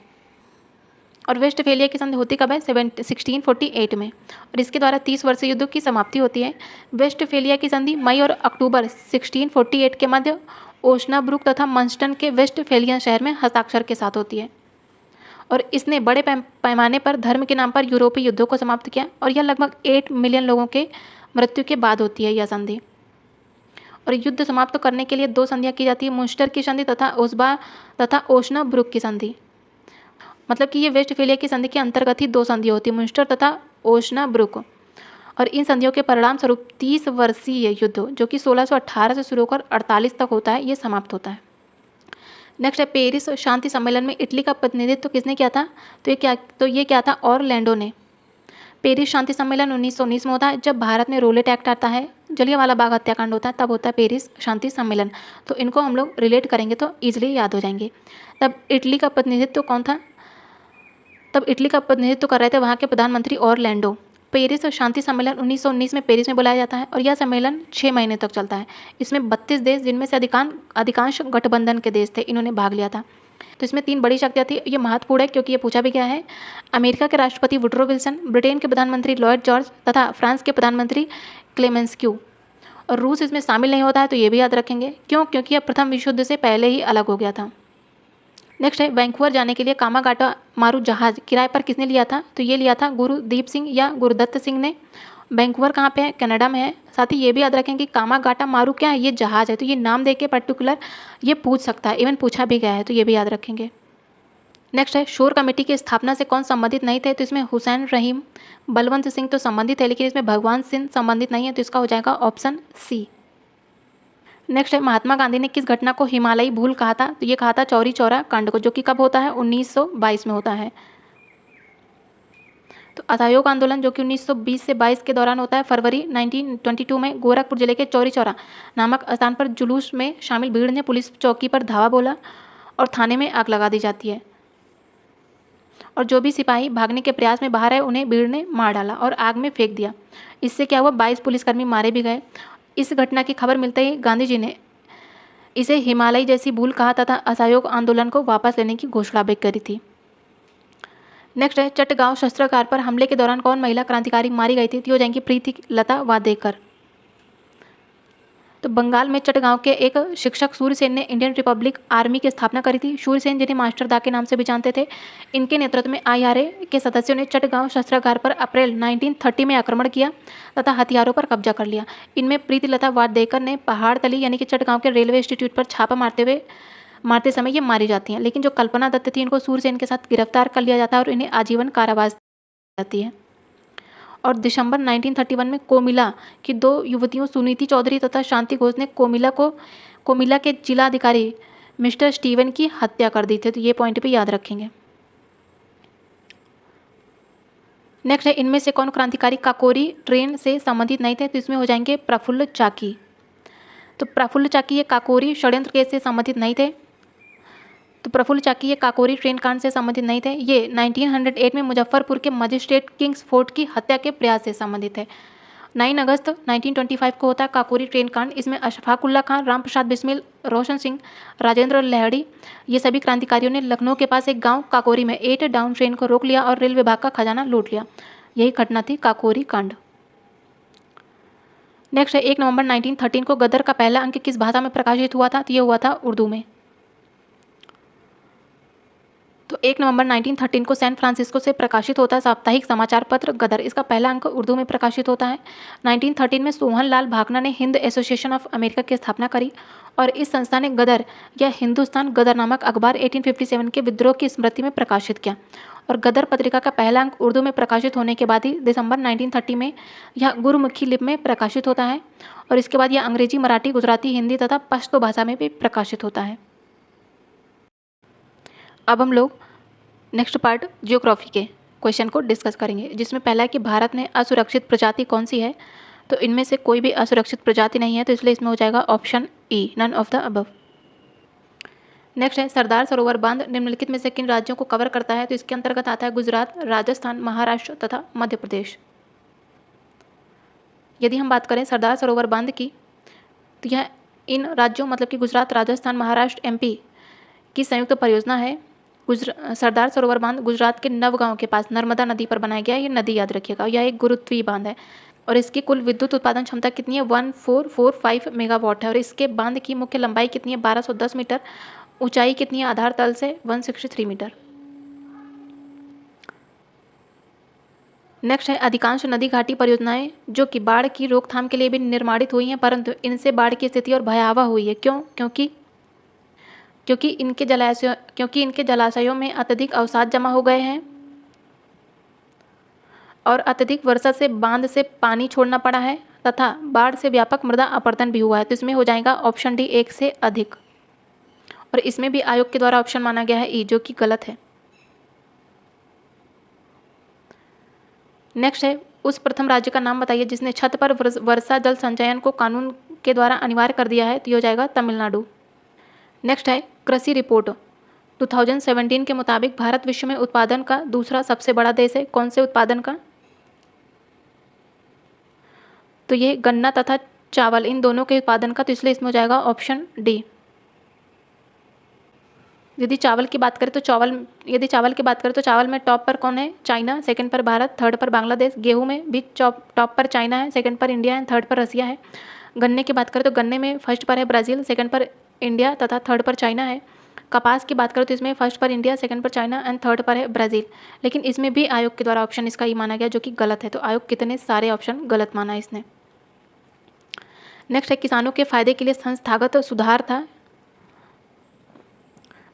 और वेस्टफेलिया की संधि होती कब है? 1648 में। और इसके द्वारा 30 वर्षीय युद्ध की समाप्ति होती है। वेस्टफेलिया की संधि मई और अक्टूबर 1648 के मध्य ओस्नाब्रुक तथा मंस्टन के वेस्टफेलियन शहर में हस्ताक्षर के साथ होती है। और इसने बड़े पैमाने पर धर्म के नाम पर यूरोपीय युद्धों को समाप्त किया। और यह लगभग 8 मिलियन लोगों के मृत्यु के बाद होती है यह संधि। और युद्ध समाप्त करने के लिए 2 संधियाँ की जाती है, मुंस्टर की संधि तथा ओस्बा तथा ओस्नाब्रुक की संधि। मतलब कि ये वेस्टफेलिया की संधि के अंतर्गत ही 2 संधियाँ होती है, मुंस्टर तथा ओस्नाब्रुक। और इन संधियों के परिणाम स्वरूप 30 वर्षीय युद्ध जो कि 1618 से शुरू होकर 48 तक होता है, ये समाप्त होता है। नेक्स्ट है पेरिस शांति सम्मेलन में इटली का प्रतिनिधित्व किसने किया था? तो ये क्या था? ऑरलैंडो ने। पेरिस शांति सम्मेलन 1919 में होता है, जब भारत में रोलेट एक्ट आता है, जलियांवाला बाग हत्याकांड होता है, तब होता है पेरिस शांति सम्मेलन। तो इनको हम लोग रिलेट करेंगे तो ईजिली याद हो जाएंगे। तब इटली का प्रतिनिधित्व कौन था? तब इटली का प्रतिनिधित्व कर रहे थे वहाँ के प्रधानमंत्री ऑरलैंडो। पेरिस शांति सम्मेलन 1919 में पेरिस में बुलाया जाता है और यह सम्मेलन 6 महीने तक चलता है। इसमें 32 देश, जिनमें से अधिकांश गठबंधन के देश थे, इन्होंने भाग लिया था। तो इसमें 3 बड़ी शक्तियाँ थी। ये महत्वपूर्ण है क्योंकि ये पूछा भी गया है। अमेरिका के राष्ट्रपति वुडरो विल्सन, ब्रिटेन के प्रधानमंत्री लॉयड जॉर्ज तथा फ्रांस के प्रधानमंत्री क्लेमेंसक्यू। और रूस इसमें शामिल नहीं होता है, तो ये भी याद रखेंगे। क्यों? क्योंकि यह प्रथम विश्व युद्ध से पहले ही अलग हो गया था। नेक्स्ट है वैंकूवर जाने के लिए कामागाटा मारू जहाज किराए पर किसने लिया था? तो ये लिया था गुरुदीप सिंह या गुरुदत्त सिंह ने। वैंकूवर कहाँ पे है? कनाडा में है। साथ ही ये भी याद रखें कि कामागाटा मारू क्या है? ये जहाज है। तो ये नाम दे के पर्टिकुलर ये पूछ सकता है, इवन पूछा भी गया है, तो ये भी याद रखेंगे। नेक्स्ट है शोर कमेटी की स्थापना से कौन संबंधित नहीं थे? तो इसमें हुसैन रहीम, बलवंत सिंह तो संबंधित है, लेकिन इसमें भगवान सिंह संबंधित नहीं है, तो इसका हो जाएगा ऑप्शन सी। नेक्स्ट है महात्मा गांधी ने किस घटना को हिमालयी भूल कहा था? तो ये कहा था चौरी चौरा कांड को, जो कि कब होता है? 1922 में होता है। तो असहयोग आंदोलन जो कि 1920 से 22 के दौरान होता है, फरवरी 1922 में गोरखपुर जिले के चौरी चौरा नामक स्थान पर जुलूस में शामिल भीड़ ने पुलिस चौकी पर धावा बोला और थाने में आग लगा दी जाती है। और जो भी सिपाही भागने के प्रयास में बाहर आए, उन्हें भीड़ ने मार डाला और आग में फेंक दिया। इससे क्या हुआ? 22 पुलिसकर्मी मारे भी गए। इस घटना की खबर मिलते ही गांधी जी ने इसे हिमालय जैसी भूल कहा तथा असहयोग आंदोलन को वापस लेने की घोषणा भी करी थी। नेक्स्ट है चटगांव शस्त्रागार पर हमले के दौरान कौन महिला क्रांतिकारी मारी गई थी? तो हो जाएंगी प्रीति लता वाडेकर। तो बंगाल में चटगांव के एक शिक्षक सूर्यसेन ने इंडियन रिपब्लिक आर्मी की स्थापना करी थी। सूर्यसेन, जिन्हें मास्टर दा के नाम से भी जानते थे, इनके नेतृत्व में IRA के सदस्यों ने चटगांव शस्त्रागार पर अप्रैल 1930 में आक्रमण किया तथा हथियारों पर कब्जा कर लिया। इनमें प्रीतिलता वाडेकर ने पहाड़तली यानी कि चटगांव के रेलवे इंस्टीट्यूट पर छापा मारते समय ये मारी जाती हैं। लेकिन जो कल्पना दत्त थी, इनको सूर्यसेन के साथ गिरफ्तार कर लिया जाता है और इन्हें आजीवन कारावास दी जाती है। और दिसंबर 1931 में कोमिला की 2 युवतियों सुनीति चौधरी तथा शांति घोष ने कोमिला के जिलाधिकारी मिस्टर स्टीवन की हत्या कर दी थी। तो ये पॉइंट भी याद रखेंगे। नेक्स्ट है इनमें से कौन क्रांतिकारी काकोरी ट्रेन से संबंधित नहीं थे? तो इसमें हो जाएंगे प्रफुल्ल चाकी। तो प्रफुल्ल चाकी ये काकोरी षड्यंत्र केस से संबंधित नहीं थे। तो प्रफुल्ल चाकी ये काकोरी ट्रेन कांड से संबंधित नहीं थे। ये 1908 में मुजफ्फरपुर के मजिस्ट्रेट किंग्स फोर्ट की हत्या के प्रयास से संबंधित है। 9 अगस्त 1925 को होता है काकोरी ट्रेन कांड। इसमें अशफाकुल्ला खान, राम प्रसाद बिस्मिल, रोशन सिंह, राजेंद्र लहड़ी, ये सभी क्रांतिकारियों ने लखनऊ के पास एक गांव काकोरी में 8 डाउन ट्रेन को रोक लिया और रेल विभाग का खजाना लूट लिया। यही घटना थी काकोरी कांड। नेक्स्ट है 1 नवंबर 1913 को गदर का पहला अंक किस भाषा में प्रकाशित हुआ था? तो ये हुआ था उर्दू में। तो 1 नवंबर 1913 को सैन फ्रांसिस्को से प्रकाशित होता है साप्ताहिक समाचार पत्र गदर। इसका पहला अंक उर्दू में प्रकाशित होता है। 1913 में सोहनलाल भाकना ने हिंद एसोसिएशन ऑफ अमेरिका की स्थापना करी और इस संस्था ने गदर या हिंदुस्तान गदर नामक अखबार 1857 के विद्रोह की स्मृति में प्रकाशित किया। और गदर पत्रिका का पहला अंक उर्दू में प्रकाशित होने के बाद ही दिसंबर 1930 में यह गुरुमुखी लिपि में प्रकाशित होता है और इसके बाद यह अंग्रेजी, मराठी, गुजराती, हिंदी तथा पश्तो भाषा में भी प्रकाशित होता है। अब हम लोग नेक्स्ट पार्ट जियोग्राफी के क्वेश्चन को डिस्कस करेंगे, जिसमें पहला है कि भारत में असुरक्षित प्रजाति कौन सी है? तो इनमें से कोई भी असुरक्षित प्रजाति नहीं है, तो इसलिए इसमें हो जाएगा option E, none of the above. Next है सरदार सरोवर बांध निम्नलिखित में से किन राज्यों को कवर करता है? तो इसके अंतर्गत आता है गुजरात, राजस्थान, महाराष्ट्र तथा मध्य प्रदेश। यदि हम बात करें सरदार सरोवर बांध की, तो यह इन राज्यों मतलब कि गुजरात, राजस्थान, महाराष्ट्र, एमपी की संयुक्त परियोजना है। सरदार सरोवर बांध गुजरात के नवगांव के पास नर्मदा नदी पर बनाया गया है। ये नदी याद रखिएगा। यह एक गुरुत्वीय बांध है और इसकी कुल विद्युत उत्पादन क्षमता कितनी है? 1445 मेगावाट है। और इसके बांध की मुख्य लंबाई कितनी है? 1210 मीटर। ऊंचाई कितनी है आधार तल से? 163 मीटर। नेक्स्ट है अधिकांश नदी घाटी परियोजनाएं जो कि बाढ़ की रोकथाम के लिए भी निर्माणित हुई हैं, परंतु इनसे बाढ़ की स्थिति और भयावह हुई है। क्यों? क्योंकि इनके जलाशयों में अत्यधिक अवसाद जमा हो गए हैं और अत्यधिक वर्षा से बांध से पानी छोड़ना पड़ा है तथा बाढ़ से व्यापक मृदा अपरदन भी हुआ है। तो इसमें हो जाएगा ऑप्शन डी, एक से अधिक। और इसमें भी आयोग के द्वारा ऑप्शन माना गया है ई, जो कि गलत है। नेक्स्ट है उस प्रथम राज्य का नाम बताइए जिसने छत पर वर्षा जल संचयन को कानून के द्वारा अनिवार्य कर दिया है। तो ये हो जाएगा तमिलनाडु। नेक्स्ट है कृषि रिपोर्ट 2017 के मुताबिक भारत विश्व में उत्पादन का दूसरा सबसे बड़ा देश है। कौन से उत्पादन का? तो ये गन्ना तथा चावल, इन दोनों के उत्पादन का। तो इसलिए इसमें हो जाएगा ऑप्शन डी। यदि चावल की बात करें तो चावल में टॉप पर कौन है? चाइना, सेकंड पर भारत, थर्ड पर बांग्लादेश। गेहूं में भी टॉप पर चाइना है, सेकंड पर इंडिया है, थर्ड पर रसिया है। गन्ने की बात करें तो गन्ने में फर्स्ट पर है ब्राज़ील, सेकंड पर इंडिया तथा थर्ड पर चाइना है। कपास की बात करें तो इसमें फर्स्ट पर इंडिया, सेकंड पर चाइना एंड थर्ड पर है ब्राज़ील। लेकिन इसमें भी आयोग के द्वारा ऑप्शन इसका ही माना गया, जो कि गलत है। तो आयोग कितने सारे ऑप्शन गलत माना इसने। नेक्स्ट है किसानों के फायदे के लिए संस्थागत सुधार था।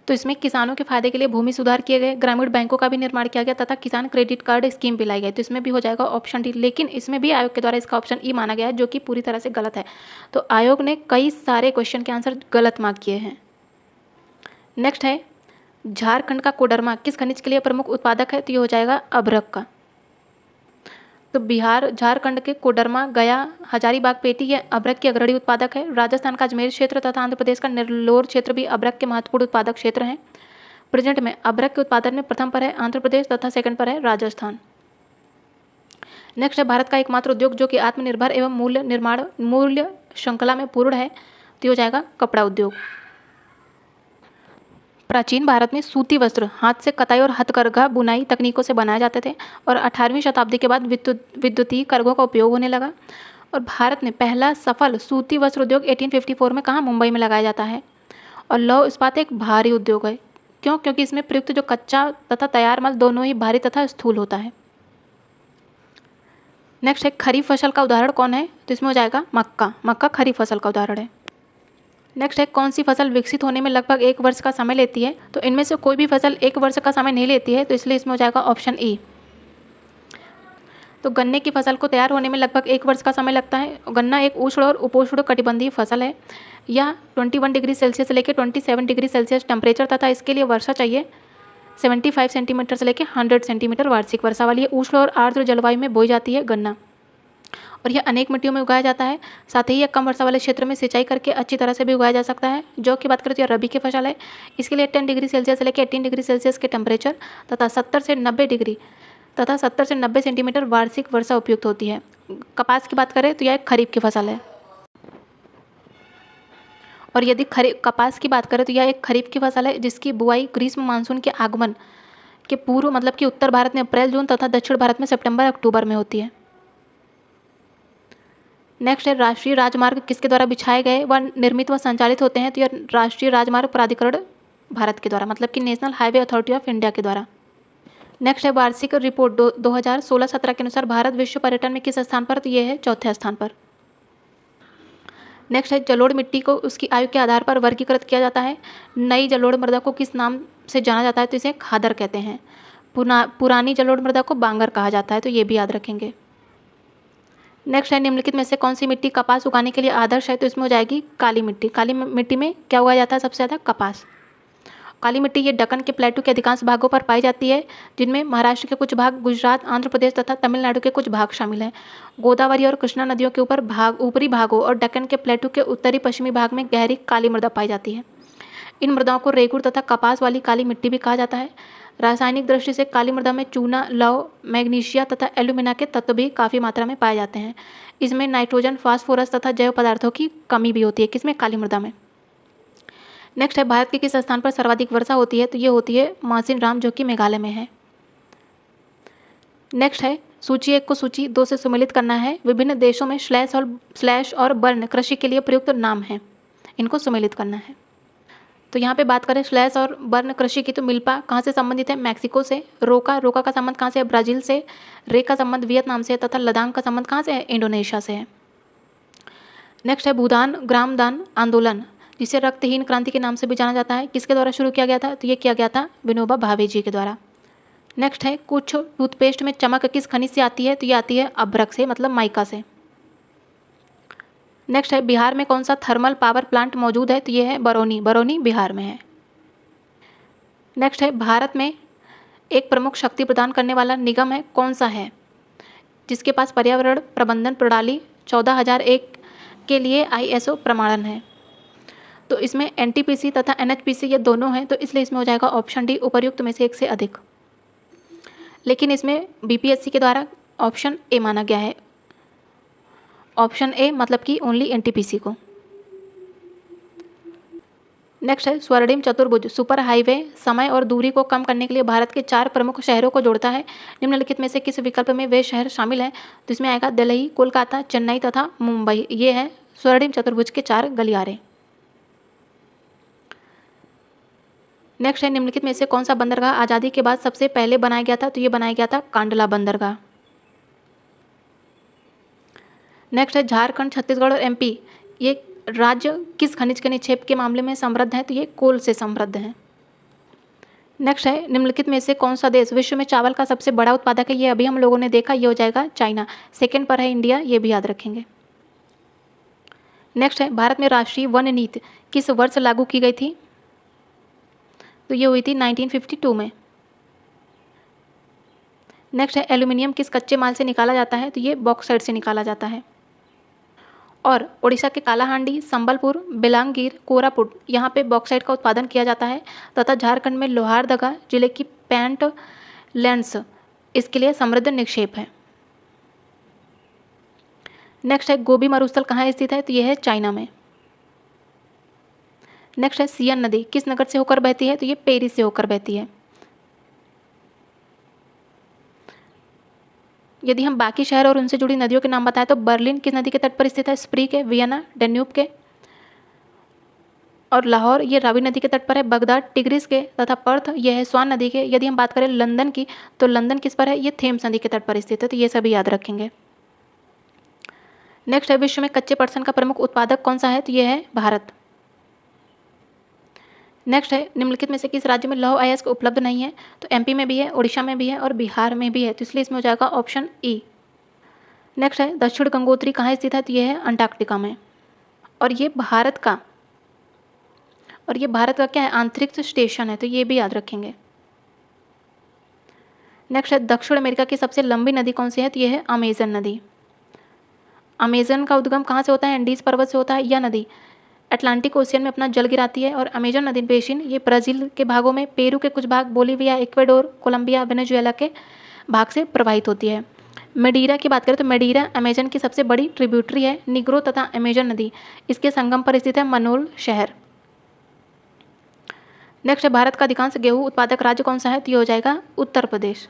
तो इसमें किसानों के फायदे के लिए भूमि सुधार किए गए, ग्रामीण बैंकों का भी निर्माण किया गया तथा किसान क्रेडिट कार्ड स्कीम भी लाई गई। तो इसमें भी हो जाएगा ऑप्शन डी। लेकिन इसमें भी आयोग के द्वारा इसका ऑप्शन ई माना गया है, जो कि पूरी तरह से गलत है। तो आयोग ने कई सारे क्वेश्चन के आंसर गलत मार्क किए हैं। नेक्स्ट है झारखंड का कोडरमा किस खनिज के लिए प्रमुख उत्पादक है? तो ये हो जाएगा अभ्रक का। तो झारखंड के कोडरमा, गया, हजारीबाग, पेटी ये अभ्रक के अग्रणी उत्पादक है। राजस्थान का अजमेर क्षेत्र तथा आंध्र प्रदेश का नेल्लोर क्षेत्र भी अभ्रक के महत्वपूर्ण उत्पादक क्षेत्र हैं। प्रेजेंट में अभ्रक के उत्पादन में प्रथम पर है आंध्र प्रदेश तथा सेकंड पर है राजस्थान। नेक्स्ट है भारत का एकमात्र उद्योग जो कि आत्मनिर्भर एवं मूल्य श्रृंखला में पूर्ण है। तो हो जाएगा कपड़ा उद्योग। प्राचीन भारत में सूती वस्त्र हाथ से कताई और हथकरघा बुनाई तकनीकों से बनाए जाते थे और 18वीं शताब्दी के बाद विद्युतीय करघों का उपयोग होने लगा। और भारत में पहला सफल सूती वस्त्र उद्योग 1854 में कहाँ? मुंबई में लगाया जाता है। और लौह इस्पात एक भारी उद्योग है। क्यों? क्योंकि इसमें प्रयुक्त जो कच्चा तथा तैयार माल दोनों ही भारी तथा स्थूल होता है। नेक्स्ट है खरीफ फसल का उदाहरण कौन है? तो इसमें हो जाएगा मक्का खरीफ फसल का उदाहरण है। नेक्स्ट है कौन सी फसल विकसित होने में लगभग 1 वर्ष का समय लेती है? तो इनमें से कोई भी फसल 1 वर्ष का समय नहीं लेती है। तो इसलिए इसमें हो जाएगा ऑप्शन ई। तो गन्ने की फसल को तैयार होने में लगभग 1 वर्ष का समय लगता है। गन्ना एक उष्ण और उपोष्ण कटिबंधीय फसल है। यह 21 डिग्री सेल्सियस से लेकर 27 डिग्री सेल्सियस टेम्परेचर तथा इसके लिए वर्षा चाहिए 75 सेंटीमीटर से लेकर 100 सेंटीमीटर वार्षिक वर्षा वाली है। उष्ण और आर्द्र जलवायु में बोई जाती है गन्ना और यह अनेक मिट्टियों में उगाया जाता है। साथ ही यह कम वर्षा वाले क्षेत्र में सिंचाई करके अच्छी तरह से भी उगाया जा सकता है। जौ की बात करें तो यह रबी की फसल है। इसके लिए 10 डिग्री सेल्सियस से लेकर 18 डिग्री सेल्सियस के टेम्परेचर तथा 70 से 90 सेंटीमीटर वार्षिक वर्षा उपयुक्त होती है। कपास की बात करें तो यह एक खरीफ की फसल है और यदि कपास की बात करें तो यह एक खरीफ की फसल है जिसकी बुआई ग्रीष्म मानसून के आगमन के पूर्व मतलब कि उत्तर भारत में अप्रैल जून तथा दक्षिण भारत में सितंबर अक्टूबर में होती है। नेक्स्ट है राष्ट्रीय राजमार्ग किसके द्वारा बिछाए गए व निर्मित व संचालित होते हैं? तो यह राष्ट्रीय राजमार्ग प्राधिकरण भारत के द्वारा मतलब कि national highway authority of India के द्वारा। नेक्स्ट है वार्षिक रिपोर्ट 2016-17 के अनुसार भारत विश्व पर्यटन में किस स्थान पर? तो ये है चौथे स्थान पर। नेक्स्ट है जलोढ़ मिट्टी को उसकी आयु के आधार पर वर्गीकृत किया जाता है। नई जलोढ़ मृदा को किस नाम से जाना जाता है? तो इसे खादर कहते हैं। पुरानी जलोढ़ मृदा को बांगर कहा जाता है। तो ये भी याद रखेंगे। नेक्स्ट है निम्नलिखित में से कौन सी मिट्टी कपास उगाने के लिए आदर्श है? तो इसमें हो जाएगी काली मिट्टी। काली मिट्टी में क्या उगाया जाता है? सबसे ज़्यादा कपास। काली मिट्टी ये दक्कन के प्लेटू के अधिकांश भागों पर पाई जाती है जिनमें महाराष्ट्र के कुछ भाग, गुजरात, आंध्र प्रदेश तथा तमिलनाडु के कुछ भाग शामिल हैं। गोदावरी और कृष्णा नदियों के ऊपरी भागों और दक्कन के प्लेटू के उत्तरी पश्चिमी भाग में गहरी काली मृदा पाई जाती है। इन मृदाओं को रेगुड़ तथा कपास वाली काली मिट्टी भी कहा जाता है। रासायनिक दृष्टि से काली मृदा में चूना, लौह, मैग्नीशिया तथा एल्यूमिना के तत्व भी काफ़ी मात्रा में पाए जाते हैं। इसमें नाइट्रोजन, फास्फोरस तथा जैव पदार्थों की कमी भी होती है। किसमें? काली मृदा में। नेक्स्ट है, भारत के किस स्थान पर सर्वाधिक वर्षा होती है? तो ये होती है मासिनराम, जो कि मेघालय में है। नेक्स्ट है, सूची 1 को सूची 2 से सम्मिलित करना है। विभिन्न देशों में स्लैश और बर्न कृषि के लिए प्रयुक्त नाम है, इनको सम्मिलित करना है। तो यहाँ पे बात करें स्लैश और बर्न कृषि की, तो मिल्पा कहाँ से संबंधित है? मैक्सिको से। रोका का संबंध कहाँ से है? ब्राज़ील से। रे का संबंध वियतनाम से, तथा लदांग का संबंध कहाँ से है? इंडोनेशिया से है। नेक्स्ट है, भूदान ग्रामदान आंदोलन, जिसे रक्तहीन क्रांति के नाम से भी जाना जाता है, किसके द्वारा शुरू किया गया था? तो ये किया गया था विनोबा भावे जी के द्वारा। नेक्स्ट है, कुछ टूथपेस्ट में चमक किस खनिज से आती है? तो ये आती है अभ्रक से, मतलब माइका से। नेक्स्ट है, बिहार में कौन सा थर्मल पावर प्लांट मौजूद है? तो ये है बरौनी बिहार में है। नेक्स्ट है, भारत में एक प्रमुख शक्ति प्रदान करने वाला निगम है, कौन सा है, जिसके पास पर्यावरण प्रबंधन प्रणाली 14001 के लिए ISO प्रमाणन है? तो इसमें NTPC तथा NHPC ये दोनों हैं, तो इसलिए इसमें हो जाएगा ऑप्शन डी, उपर्युक्त में से एक से अधिक। लेकिन इसमें BPSC के द्वारा ऑप्शन ए माना गया है। ऑप्शन ए मतलब कि ओनली NTPC को। नेक्स्ट है, स्वर्णिम चतुर्भुज सुपर हाईवे समय और दूरी को कम करने के लिए भारत के 4 प्रमुख शहरों को जोड़ता है। निम्नलिखित में से किस विकल्प में वे शहर शामिल हैं? तो इसमें आएगा दिल्ली, कोलकाता, चेन्नई तथा मुंबई। ये है स्वर्णिम चतुर्भुज के 4 गलियारे। नेक्स्ट है, निम्नलिखित में से कौन सा बंदरगाह आज़ादी के बाद सबसे पहले बनाया गया था? तो ये बनाया गया था कांडला बंदरगाह। नेक्स्ट है, झारखंड, छत्तीसगढ़ और MP ये राज्य किस खनिज के निक्षेप के मामले में समृद्ध है? तो ये कोल से समृद्ध है। नेक्स्ट है, निम्नलिखित में से कौन सा देश विश्व में चावल का सबसे बड़ा उत्पादक है? ये अभी हम लोगों ने देखा, ये हो जाएगा चाइना। सेकेंड पर है इंडिया, ये भी याद रखेंगे। नेक्स्ट है, भारत में राष्ट्रीय वन नीति किस वर्ष लागू की गई थी? तो ये हुई थी 1952 में। नेक्स्ट है, एल्यूमिनियम किस कच्चे माल से निकाला जाता है? तो ये बॉक्साइट से निकाला जाता है। और उड़ीसा के कालाहांडी, संबलपुर, बेलांगीर, कोरापुट यहाँ पे बॉक्साइट का उत्पादन किया जाता है, तथा झारखंड में लोहारदगा जिले की पैंट लैंड्स इसके लिए समृद्ध निक्षेप है। नेक्स्ट है, गोबी मरुस्थल कहाँ स्थित है? तो यह है चाइना में। नेक्स्ट है, सियन नदी किस नगर से होकर बहती है? तो ये पेरिस से होकर बहती है। यदि हम बाकी शहर और उनसे जुड़ी नदियों के नाम बताएं तो बर्लिन किस नदी के तट पर स्थित है? स्प्री के, वियना डेन्यूब के, और लाहौर ये रावी नदी के तट पर है। बगदाद टिग्रिस के, तथा पर्थ यह है स्वान नदी के। यदि हम बात करें लंदन की, तो लंदन किस पर है? ये थेम्स नदी के तट पर स्थित है। तो ये सभी याद रखेंगे। नेक्स्ट है, विश्व में कच्चे पटसन का प्रमुख उत्पादक कौन सा है? तो ये है भारत। नेक्स्ट है, निम्नलिखित में से किस राज्य में लौह अयस्क उपलब्ध नहीं है? तो MP में भी है, उड़ीसा में भी है और बिहार में भी है, तो इसलिए इसमें हो जाएगा ऑप्शन E। नेक्स्ट है, दक्षिण गंगोत्री कहाँ स्थित है? तो ये है अंटार्कटिका में। और ये भारत का क्या है? आंतरिक स्टेशन है, तो ये भी याद रखेंगे। नेक्स्ट है, दक्षिण अमेरिका की सबसे लंबी नदी कौन सी है? तो ये है अमेजन नदी। अमेजन का उद्गम कहाँ से होता है? एंडीज पर्वत से होता है। यह नदी अटलांटिक ओशियन में अपना जल गिराती है। और अमेजन नदी बेसिन ये ब्राज़ील के भागों में, पेरू के कुछ भाग, बोलीविया, इक्वेडोर, कोलंबिया, वेनेजुएला के भाग से प्रवाहित होती है। मेडीरा की बात करें तो मेडीरा अमेजन की सबसे बड़ी ट्रिब्यूटरी है। निग्रो तथा अमेजन नदी इसके संगम पर स्थित है मनोल शहर। नेक्स्ट है, भारत का अधिकांश गेहूं उत्पादक राज्य कौन सा है? तो ये हो जाएगा उत्तर प्रदेश।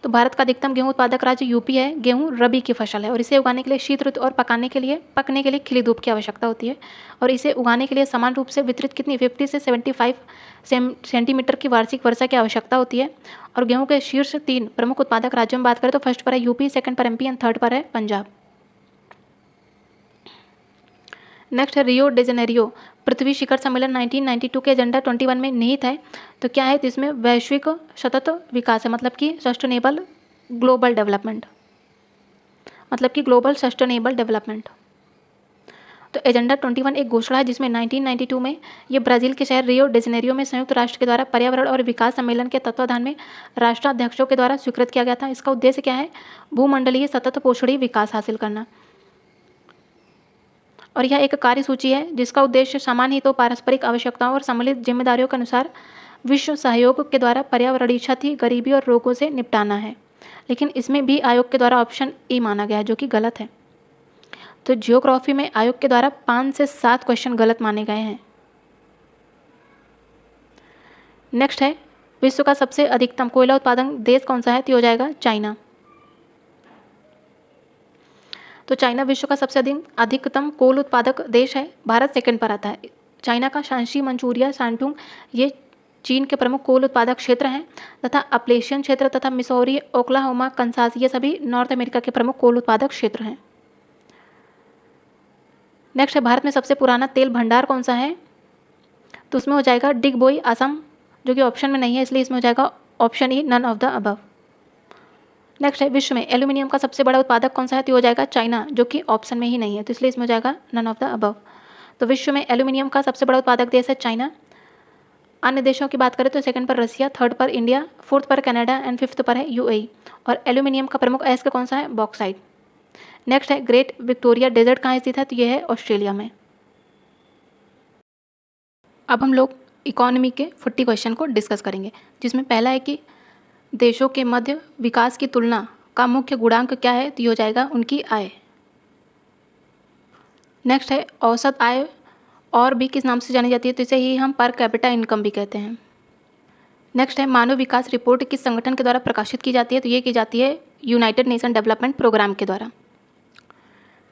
तो भारत का अधिकतम गेहूं उत्पादक राज्य यूपी है। गेहूं रबी की फसल है और इसे उगाने के लिए शीत ऋतु और पकने के लिए खिली धूप की आवश्यकता होती है। और इसे उगाने के लिए समान रूप से वितरित कितनी 50 से 75 सेंटीमीटर की वार्षिक वर्षा की आवश्यकता होती है। और गेहूं के शीर्ष 3 प्रमुख उत्पादक राज्यों में बात करें तो फर्स्ट पर है यूपी, सेकंड पर MP एंड थर्ड पर है पंजाब। नेक्स्ट है, रियो डी जेनेरियो पृथ्वी शिखर सम्मेलन 1992 के एजेंडा 21 में निहित है। तो क्या है? तो इसमें वैश्विक सतत विकास है, मतलब कि सस्टेनेबल ग्लोबल डेवलपमेंट, तो एजेंडा 21 एक घोषणा है जिसमें 1992 में ये ब्राज़ील के शहर रियो डी जेनेरियो में संयुक्त राष्ट्र के द्वारा पर्यावरण और विकास सम्मेलन के तत्वाधान में राष्ट्राध्यक्षों के द्वारा स्वीकृत किया गया था। इसका उद्देश्य क्या है? भूमंडलीय सतत पोषणीय विकास हासिल करना। और यह एक कार्यसूची है जिसका उद्देश्य सामान्य हितों, पारस्परिक आवश्यकताओं और सम्मिलित जिम्मेदारियों के अनुसार विश्व सहयोग के द्वारा पर्यावरणीय क्षति, गरीबी और रोगों से निपटाना है। लेकिन इसमें भी आयोग के द्वारा ऑप्शन ए माना गया है, जो कि गलत है। तो जियोग्राफी में आयोग के द्वारा 5 से 7 क्वेश्चन गलत माने गए हैं। नेक्स्ट है, विश्व का सबसे अधिकतम कोयला उत्पादन देश कौन सा है? तो हो जाएगा चाइना। तो चाइना विश्व का सबसे अधिकतम कोल उत्पादक देश है। भारत सेकंड पर आता है। चाइना का शांसी, मंचूरिया, शांटुंग ये चीन के प्रमुख कोल उत्पादक क्षेत्र हैं तथा अपलेशियन क्षेत्र तथा मिसौरी, ओक्लाहोमा, कंसास ये सभी नॉर्थ अमेरिका के प्रमुख कोल उत्पादक क्षेत्र हैं। नेक्स्ट है, भारत में सबसे पुराना तेल भंडार कौन सा है? तो उसमें हो जाएगा डिगबोई, असम, जो कि ऑप्शन में नहीं है, इसलिए इसमें हो जाएगा option E, none of the above. Next है, विश्व में एल्यूमिनियम का सबसे बड़ा उत्पादक कौन सा है? तो हो जाएगा चाइना, जो कि ऑप्शन में ही नहीं है, तो इसलिए इसमें हो जाएगा नन ऑफ द अबव। तो विश्व में एल्यूमिनियम का सबसे बड़ा उत्पादक देश है चाइना। अन्य देशों की बात करें तो सेकंड पर रसिया, थर्ड पर इंडिया, फोर्थ पर कनाडा एंड फिफ्थ पर है यूएई। और एल्यूमिनियम का प्रमुख अयस्क कौन सा है? बॉक्साइट। नेक्स्ट है, ग्रेट विक्टोरिया डेजर्ट कहाँ स्थित है? तो यह है ऑस्ट्रेलिया में। अब हम लोग इकोनॉमी के 40 क्वेश्चन को डिस्कस करेंगे, जिसमें पहला है कि देशों के मध्य विकास की तुलना का मुख्य गुणांक क्या है? तो ये हो जाएगा उनकी आय। नेक्स्ट है, औसत आय और भी किस नाम से जानी जाती है? तो इसे ही हम पर कैपिटा इनकम भी कहते हैं। नेक्स्ट है, मानव विकास रिपोर्ट किस संगठन के द्वारा प्रकाशित की जाती है? तो ये की जाती है यूनाइटेड नेशन डेवलपमेंट प्रोग्राम के द्वारा।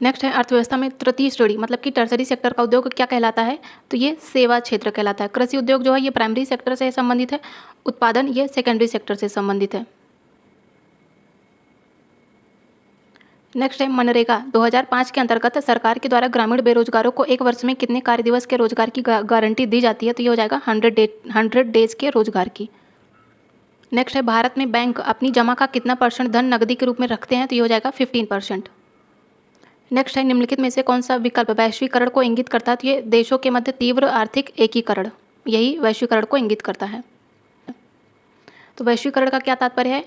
नेक्स्ट है, अर्थव्यवस्था में तृतीय श्रेणी मतलब कि टर्सरी सेक्टर का उद्योग क्या कहलाता है? तो ये सेवा क्षेत्र कहलाता है। कृषि उद्योग जो है ये प्राइमरी सेक्टर से संबंधित है, उत्पादन ये सेकेंडरी सेक्टर से संबंधित है। नेक्स्ट है, मनरेगा 2005 के अंतर्गत सरकार के द्वारा ग्रामीण बेरोजगारों को एक वर्ष में कितने कार्य दिवस के रोजगार की गारंटी दी जाती है? तो ये हो जाएगा 100 डेज के रोजगार की। नेक्स्ट है, भारत में बैंक अपनी जमा का कितना % धन नकदी के रूप में रखते हैं? तो ये हो जाएगा 15%। नेक्स्ट है, निम्नलिखित में से कौन सा विकल्प वैश्वीकरण को इंगित करता है? तो ये देशों के मध्य तीव्र आर्थिक एकीकरण, यही वैश्वीकरण को इंगित करता है। तो वैश्वीकरण का क्या तात्पर्य है?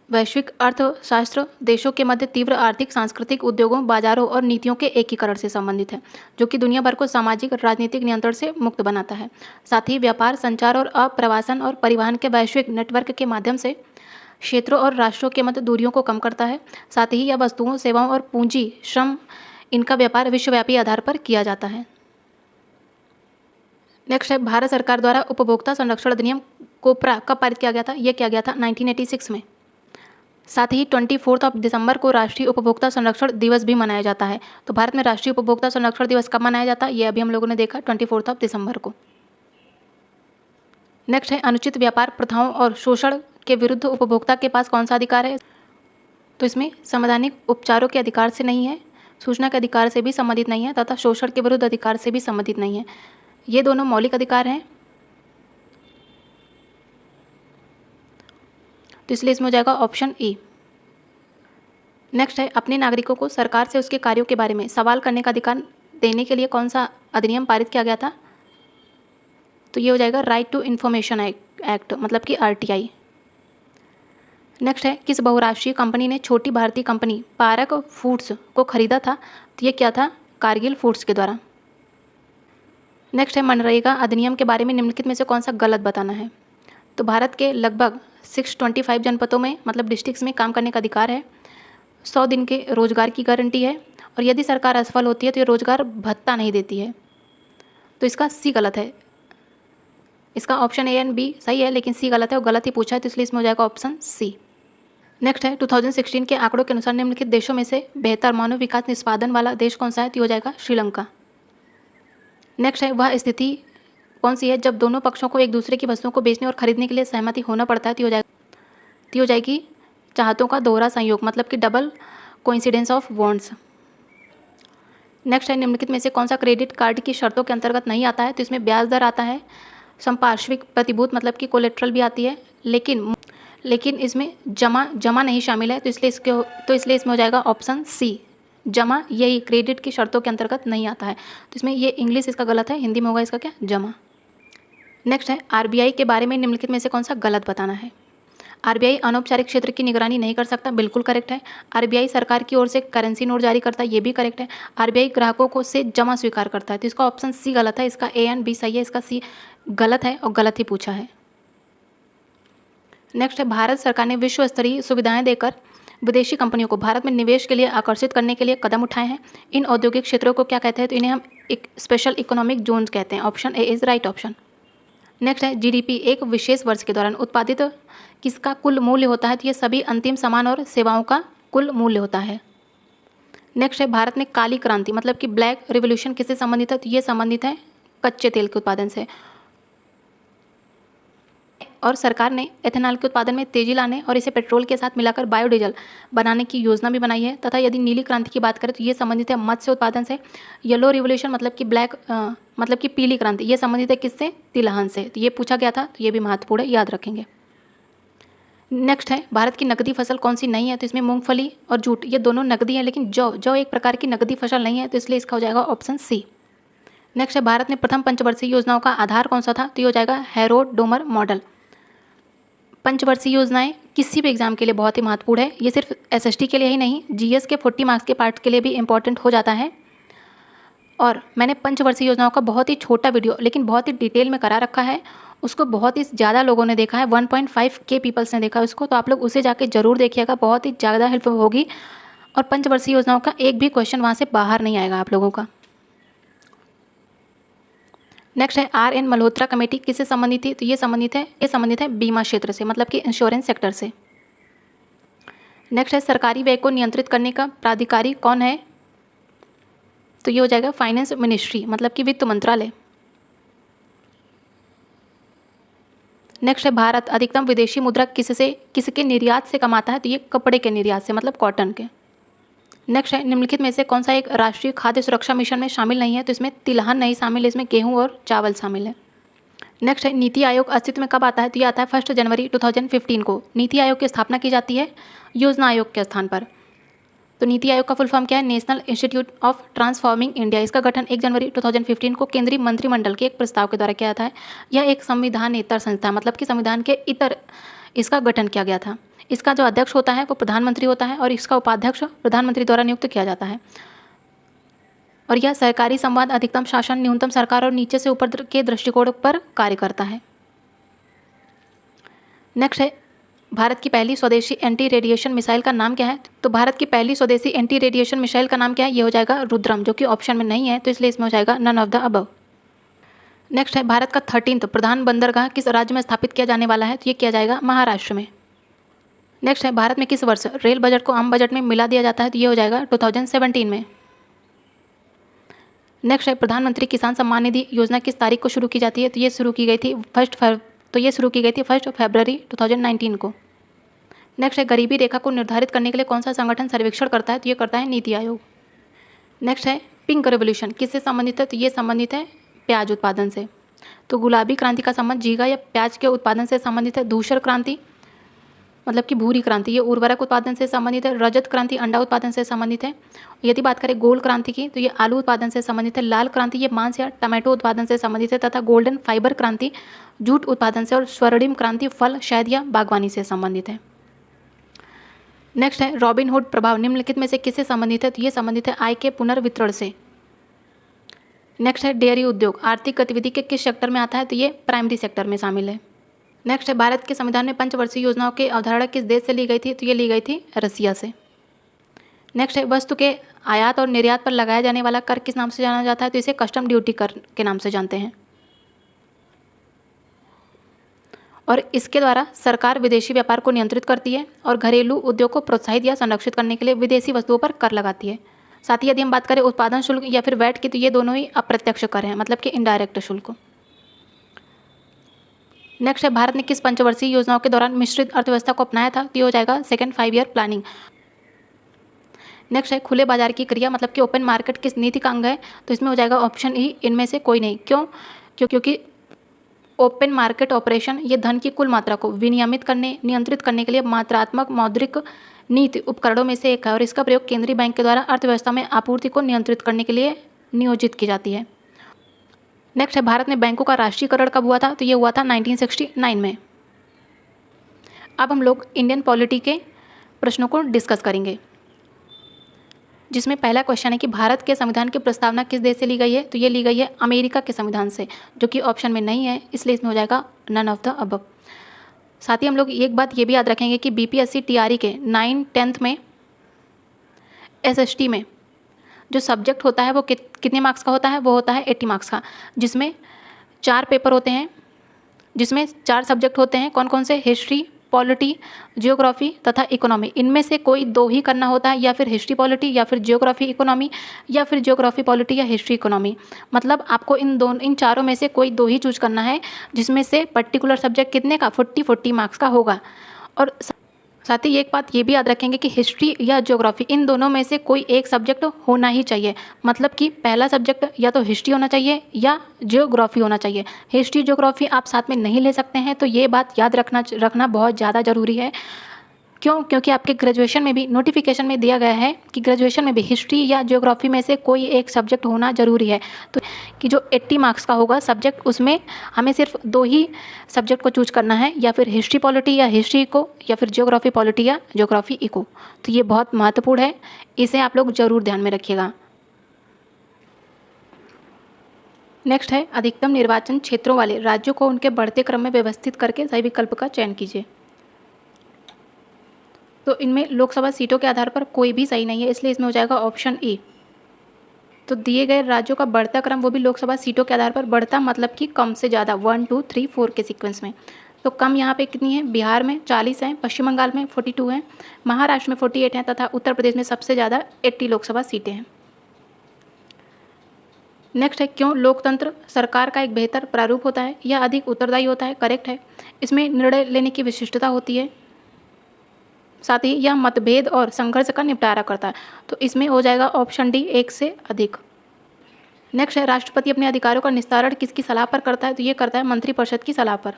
वैश्विक अर्थशास्त्र देशों के मध्य तीव्र आर्थिक, सांस्कृतिक, उद्योगों, बाजारों और नीतियों के एकीकरण से संबंधित है, जो कि दुनिया भर को सामाजिक और राजनीतिक नियंत्रण से मुक्त बनाता है। साथ ही व्यापार, संचार और अप्रवासन और परिवहन के वैश्विक नेटवर्क के माध्यम से क्षेत्रों और राष्ट्रों के मध्य दूरियों को कम करता है। साथ ही यह वस्तुओं, सेवाओं और पूंजी, श्रम इनका व्यापार विश्वव्यापी आधार पर किया जाता है। नेक्स्ट है, भारत सरकार द्वारा उपभोक्ता संरक्षण अधिनियम कोपरा कब पारित किया गया था? यह किया गया था 1986 में। साथ ही 24 दिसंबर को राष्ट्रीय उपभोक्ता संरक्षण दिवस भी मनाया जाता है। तो भारत में राष्ट्रीय उपभोक्ता संरक्षण दिवस कब मनाया जाता है? यह अभी हम लोगों ने देखा 24 दिसंबर को। नेक्स्ट है, अनुचित व्यापार प्रथाओं और शोषण के विरुद्ध उपभोक्ता के पास कौन सा अधिकार है? तो इसमें संवैधानिक उपचारों के अधिकार से नहीं है, सूचना के अधिकार से भी संबंधित नहीं है तथा शोषण के विरुद्ध अधिकार से भी संबंधित नहीं है। ये दोनों मौलिक अधिकार हैं, तो इसलिए इसमें हो जाएगा ऑप्शन ए। नेक्स्ट है, अपने नागरिकों को सरकार से उसके कार्यों के बारे में सवाल करने का अधिकार देने के लिए कौन सा अधिनियम पारित किया गया था? तो ये हो जाएगा राइट टू इन्फॉर्मेशन एक्ट, मतलब कि आरटीआई। नेक्स्ट है, किस बहुराष्ट्रीय कंपनी ने छोटी भारतीय कंपनी पारक फूड्स को खरीदा था? तो ये क्या था? कारगिल फूड्स के द्वारा। नेक्स्ट है, मनरेगा अधिनियम के बारे में निम्नलिखित में से कौन सा गलत बताना है? तो भारत के लगभग 625 जनपदों में मतलब डिस्ट्रिक्ट्स में काम करने का अधिकार है, 100 दिन के रोजगार की गारंटी है, और यदि सरकार असफल होती है तो ये रोजगार भत्ता नहीं देती है। तो इसका सी गलत है। इसका ऑप्शन ए एंड बी सही है, लेकिन सी गलत है और गलत ही पूछा है, तो इसलिए इसमें हो जाएगा ऑप्शन सी। नेक्स्ट है, 2016 के आंकड़ों के अनुसार निम्नलिखित देशों में से बेहतर मानव विकास निष्पादन वाला देश कौन सा है? तो हो जाएगा श्रीलंका। नेक्स्ट है, वह स्थिति कौन सी है जब दोनों पक्षों को एक दूसरे की वस्तुओं को बेचने और खरीदने के लिए सहमति होना पड़ता है? तो हो जाएगी चाहतों का दोहरा संयोग, मतलब कि double coincidence of wants. Next है, निम्नलिखित में से कौन सा क्रेडिट कार्ड की शर्तों के अंतर्गत नहीं आता है? तो इसमें ब्याज दर आता है, संपार्श्विक प्रतिभूत मतलब कि कोलेट्रल भी आती है, लेकिन इसमें जमा नहीं शामिल है, तो इसलिए इसमें हो जाएगा ऑप्शन सी, जमा, यही क्रेडिट की शर्तों के अंतर्गत नहीं आता है। तो इसमें ये इंग्लिश इसका गलत है, हिंदी में होगा इसका क्या? जमा। नेक्स्ट है, आरबीआई के बारे में निम्नलिखित में से कौन सा गलत बताना है? आरबीआई अनौपचारिक क्षेत्र की निगरानी नहीं कर सकता, बिल्कुल करेक्ट है। आरबीआई सरकार की ओर से करेंसी नोट जारी करता है, ये भी करेक्ट है। आरबीआई ग्राहकों को से जमा स्वीकार करता है, तो इसका ऑप्शन सी गलत है, इसका ए एंड बी सही है, इसका सी गलत है और गलत ही पूछा है। नेक्स्ट है, भारत सरकार ने विश्व स्तरीय सुविधाएं देकर विदेशी कंपनियों को भारत में निवेश के लिए आकर्षित करने के लिए कदम उठाए हैं। इन औद्योगिक क्षेत्रों को क्या कहते हैं? तो इन्हें हम एक स्पेशल इकोनॉमिक जोन्स कहते हैं। Option A is right option. Next है, जीडीपी एक विशेष वर्ष के दौरान उत्पादित किसका कुल मूल्य होता है? तो ये सभी अंतिम सामान और सेवाओं का कुल मूल्य होता है। नेक्स्ट है, भारत में काली क्रांति मतलब कि ब्लैक रिवोल्यूशन किससे संबंधित है? तो ये संबंधित है कच्चे तेल के उत्पादन से। और सरकार ने एथेनॉल के उत्पादन में तेजी लाने और इसे पेट्रोल के साथ मिलाकर बायोडीजल बनाने की योजना भी बनाई है। तथा यदि नीली क्रांति की बात करें तो ये संबंधित है मत्स्य उत्पादन से। येलो रिवोल्यूशन मतलब कि मतलब कि पीली क्रांति, ये संबंधित है किससे? तिलहन से। तो ये पूछा गया था, तो ये भी महत्वपूर्ण है, याद रखेंगे। नेक्स्ट है, भारत की नकदी फसल कौन सी नहीं है? तो इसमें मूंगफली और जूट ये दोनों नकदी है, लेकिन जौ एक प्रकार की नकदी फसल नहीं है, तो इसलिए इसका हो जाएगा ऑप्शन सी। नेक्स्ट है, भारत में प्रथम पंचवर्षीय योजनाओं का आधार कौन सा था? तो ये हो जाएगा हैरोड डोमर मॉडल। पंचवर्षीय योजनाएं किसी भी एग्जाम के लिए बहुत ही महत्वपूर्ण है। ये सिर्फ एसएसटी के लिए ही नहीं, जीएस के 40 मार्क्स के पार्ट के लिए भी इंपॉर्टेंट हो जाता है। और मैंने पंचवर्षीय योजनाओं का बहुत ही छोटा वीडियो लेकिन बहुत ही डिटेल में करा रखा है, उसको बहुत ही ज़्यादा लोगों ने देखा है, 1.5 के पीपल्स ने देखा है उसको, तो आप लोग उसे जाके ज़रूर देखिएगा, बहुत ही ज़्यादा हेल्प होगी। और पंचवर्षीय योजनाओं का एक भी क्वेश्चन वहाँ से बाहर नहीं आएगा आप लोगों का। नेक्स्ट है, आर.एन. मल्होत्रा कमेटी किससे संबंधित थी? तो ये संबंधित है बीमा क्षेत्र से, मतलब कि इंश्योरेंस सेक्टर से। नेक्स्ट है, सरकारी व्यय को नियंत्रित करने का प्राधिकारी कौन है? तो ये हो जाएगा फाइनेंस मिनिस्ट्री, मतलब कि वित्त मंत्रालय। नेक्स्ट है, भारत अधिकतम विदेशी मुद्रा किसके निर्यात से कमाता है? तो ये कपड़े के निर्यात से, मतलब कॉटन के। नेक्स्ट है, निम्नलिखित में से कौन सा एक राष्ट्रीय खाद्य सुरक्षा मिशन में शामिल नहीं है? तो इसमें तिलहन नहीं शामिल है, इसमें गेहूं और चावल शामिल है। नेक्स्ट है, नीति आयोग अस्तित्व में कब आता है? तो ये आता है 1 जनवरी 2015 को। नीति आयोग की स्थापना की जाती है योजना आयोग के स्थान पर। तो नीति आयोग का फुल फॉर्म क्या है? National institute of transforming India. इसका गठन 1 जनवरी 2015 को केंद्रीय मंत्रिमंडल के एक प्रस्ताव के द्वारा किया जाता है। यह एक संविधानेतर संस्था है, मतलब कि संविधान के इतर इसका गठन किया गया था। इसका जो अध्यक्ष होता है वो प्रधानमंत्री होता है और इसका उपाध्यक्ष प्रधानमंत्री द्वारा नियुक्त किया जाता है। और यह सहकारी संवाद, अधिकतम शासन, न्यूनतम सरकार और नीचे से ऊपर के दृष्टिकोण पर कार्य करता है। नेक्स्ट है, भारत की पहली स्वदेशी एंटी रेडिएशन मिसाइल का नाम क्या है? तो भारत की पहली स्वदेशी एंटी रेडिएशन मिसाइल का नाम क्या है? ये हो जाएगा रुद्रम, जो कि ऑप्शन में नहीं है, तो इसलिए इसमें हो जाएगा none of the above. Next है, भारत का 13th प्रधान बंदरगाह किस राज्य में स्थापित किया जाने वाला है? तो ये किया जाएगा महाराष्ट्र में। नेक्स्ट है, भारत में किस वर्ष रेल बजट को आम बजट में मिला दिया जाता है? तो ये हो जाएगा 2017 में। नेक्स्ट है, प्रधानमंत्री किसान सम्मान निधि योजना किस तारीख को शुरू की जाती है? तो ये शुरू की गई थी 1 फरवरी 2019 को। नेक्स्ट है, गरीबी रेखा को निर्धारित करने के लिए कौन सा संगठन सर्वेक्षण करता है? तो ये करता है नीति आयोग। नेक्स्ट है, पिंक रेवोल्यूशन किससे संबंधित है? तो ये संबंधित है प्याज उत्पादन से। तो गुलाबी क्रांति का संबंध झींगा या प्याज के उत्पादन से संबंधित है। धूसर क्रांति मतलब कि भूरी क्रांति, ये उर्वरक उत्पादन से संबंधित है। रजत क्रांति अंडा उत्पादन से संबंधित है। यदि बात करें गोल्ड क्रांति की तो ये आलू उत्पादन से संबंधित है। लाल क्रांति ये मांस या टमाटो उत्पादन से संबंधित है। तथा गोल्डन फाइबर क्रांति जूट उत्पादन से। और स्वर्णिम क्रांति फल, शहद या बागवानी से संबंधित है। नेक्स्ट है, रॉबिनहुड प्रभाव निम्नलिखित में से किससे संबंधित है? तो ये संबंधित है आय के पुनर्वितरण से। नेक्स्ट है, डेयरी उद्योग आर्थिक गतिविधि के किस सेक्टर में आता है? तो ये प्राइमरी सेक्टर में शामिल है। नेक्स्ट है, भारत के संविधान में पंचवर्षीय योजनाओं की अवधारणा किस देश से ली गई थी? तो ये ली गई थी रसिया से। नेक्स्ट है, वस्तु के आयात और निर्यात पर लगाया जाने वाला कर किस नाम से जाना जाता है? तो इसे कस्टम ड्यूटी कर के नाम से जानते हैं। और इसके द्वारा सरकार विदेशी व्यापार को नियंत्रित करती है और घरेलू उद्योग को प्रोत्साहित या संरक्षित करने के लिए विदेशी वस्तुओं पर कर लगाती है। साथ ही यदि हम बात करें उत्पादन शुल्क या फिर वैट की, तो ये दोनों ही अप्रत्यक्ष कर हैं, मतलब कि इनडायरेक्ट शुल्क। नेक्स्ट है, भारत ने किस पंचवर्षीय योजनाओं के दौरान मिश्रित अर्थव्यवस्था को अपनाया था? तो ये हो जाएगा सेकेंड 5 ईयर प्लानिंग। नेक्स्ट है, खुले बाजार की क्रिया मतलब कि ओपन मार्केट किस नीति का अंग है? तो इसमें हो जाएगा ऑप्शन ई, इनमें से कोई नहीं। क्योंकि ओपन मार्केट ऑपरेशन ये धन की कुल मात्रा को विनियमित करने, नियंत्रित करने के लिए मात्रात्मक मौद्रिक नीति उपकरणों में से एक है और इसका प्रयोग केंद्रीय बैंक के द्वारा अर्थव्यवस्था में आपूर्ति को नियंत्रित करने के लिए नियोजित की जाती है। नेक्स्ट है, भारत में बैंकों का राष्ट्रीयकरण कब हुआ था? तो ये हुआ था 1969 में। अब हम लोग इंडियन पॉलिटी के प्रश्नों को डिस्कस करेंगे, जिसमें पहला क्वेश्चन है कि भारत के संविधान की प्रस्तावना किस देश से ली गई है। तो ये ली गई है अमेरिका के संविधान से, जो कि ऑप्शन में नहीं है, इसलिए इसमें हो जाएगा नन ऑफ द अबव। साथ ही हम लोग एक बात ये भी याद रखेंगे कि बीपीएससी टीआरई के 9, 10th में एसएसटी में जो सब्जेक्ट होता है वो कितने मार्क्स का होता है, वो होता है 80 मार्क्स का, जिसमें 4 पेपर होते हैं, जिसमें 4 सब्जेक्ट होते हैं। कौन कौन से? हिस्ट्री, पॉलिटी, जियोग्राफी तथा इकोनॉमी। इनमें से कोई 2 ही करना होता है, या फिर हिस्ट्री पॉलिटी या फिर जियोग्राफी इकोनॉमी, या फिर जियोग्राफी पॉलिटी या हिस्ट्री इकोनॉमी। मतलब आपको इन चारों में से कोई 2 ही चूज करना है, जिसमें से पर्टिकुलर सब्जेक्ट कितने का 40 मार्क्स का होगा। और साथ ही एक बात ये भी याद रखेंगे कि हिस्ट्री या ज्योग्राफी इन दोनों में से कोई एक सब्जेक्ट होना ही चाहिए। मतलब कि पहला सब्जेक्ट या तो हिस्ट्री होना चाहिए या ज्योग्राफी होना चाहिए। हिस्ट्री ज्योग्राफी आप साथ में नहीं ले सकते हैं, तो ये बात याद रखना बहुत ज़्यादा ज़रूरी है। क्यों? क्योंकि आपके ग्रेजुएशन में भी नोटिफिकेशन में दिया गया है कि ग्रेजुएशन में भी हिस्ट्री या ज्योग्राफी में से कोई एक सब्जेक्ट होना ज़रूरी है। तो कि जो 80 मार्क्स का होगा सब्जेक्ट, उसमें हमें सिर्फ 2 ही सब्जेक्ट को चूज करना है, या फिर हिस्ट्री पॉलिटी या हिस्ट्री इको, या फिर ज्योग्राफी पॉलिटी या ज्योग्राफी इको। तो ये बहुत महत्वपूर्ण है, इसे आप लोग ज़रूर ध्यान में रखिएगा। नेक्स्ट है अधिकतम निर्वाचन क्षेत्रों वाले राज्यों को उनके बढ़ते क्रम में व्यवस्थित करके सही विकल्प का चयन कीजिए। तो इनमें लोकसभा सीटों के आधार पर कोई भी सही नहीं है, इसलिए इसमें हो जाएगा ऑप्शन ए। तो दिए गए राज्यों का बढ़ता क्रम वो भी लोकसभा सीटों के आधार पर, बढ़ता मतलब कि कम से ज़्यादा 1, 2, 3, 4 के सीक्वेंस में। तो कम यहाँ पे कितनी है? बिहार में 40 हैं, पश्चिम बंगाल में 42 हैं, महाराष्ट्र में 48 हैं तथा उत्तर प्रदेश में सबसे ज़्यादा 80 लोकसभा सीटें हैं। नेक्स्ट है क्यों लोकतंत्र सरकार का एक बेहतर प्रारूप होता है या अधिक उत्तरदायी होता है। करेक्ट है, इसमें निर्णय लेने की विशिष्टता होती है, साथ ही यह मतभेद और संघर्ष का निपटारा करता है। तो इसमें हो जाएगा ऑप्शन डी, 1 से अधिक। नेक्स्ट है राष्ट्रपति अपने अधिकारों का निस्तारण किसकी सलाह पर करता है। तो ये करता है मंत्रिपरिषद की सलाह पर।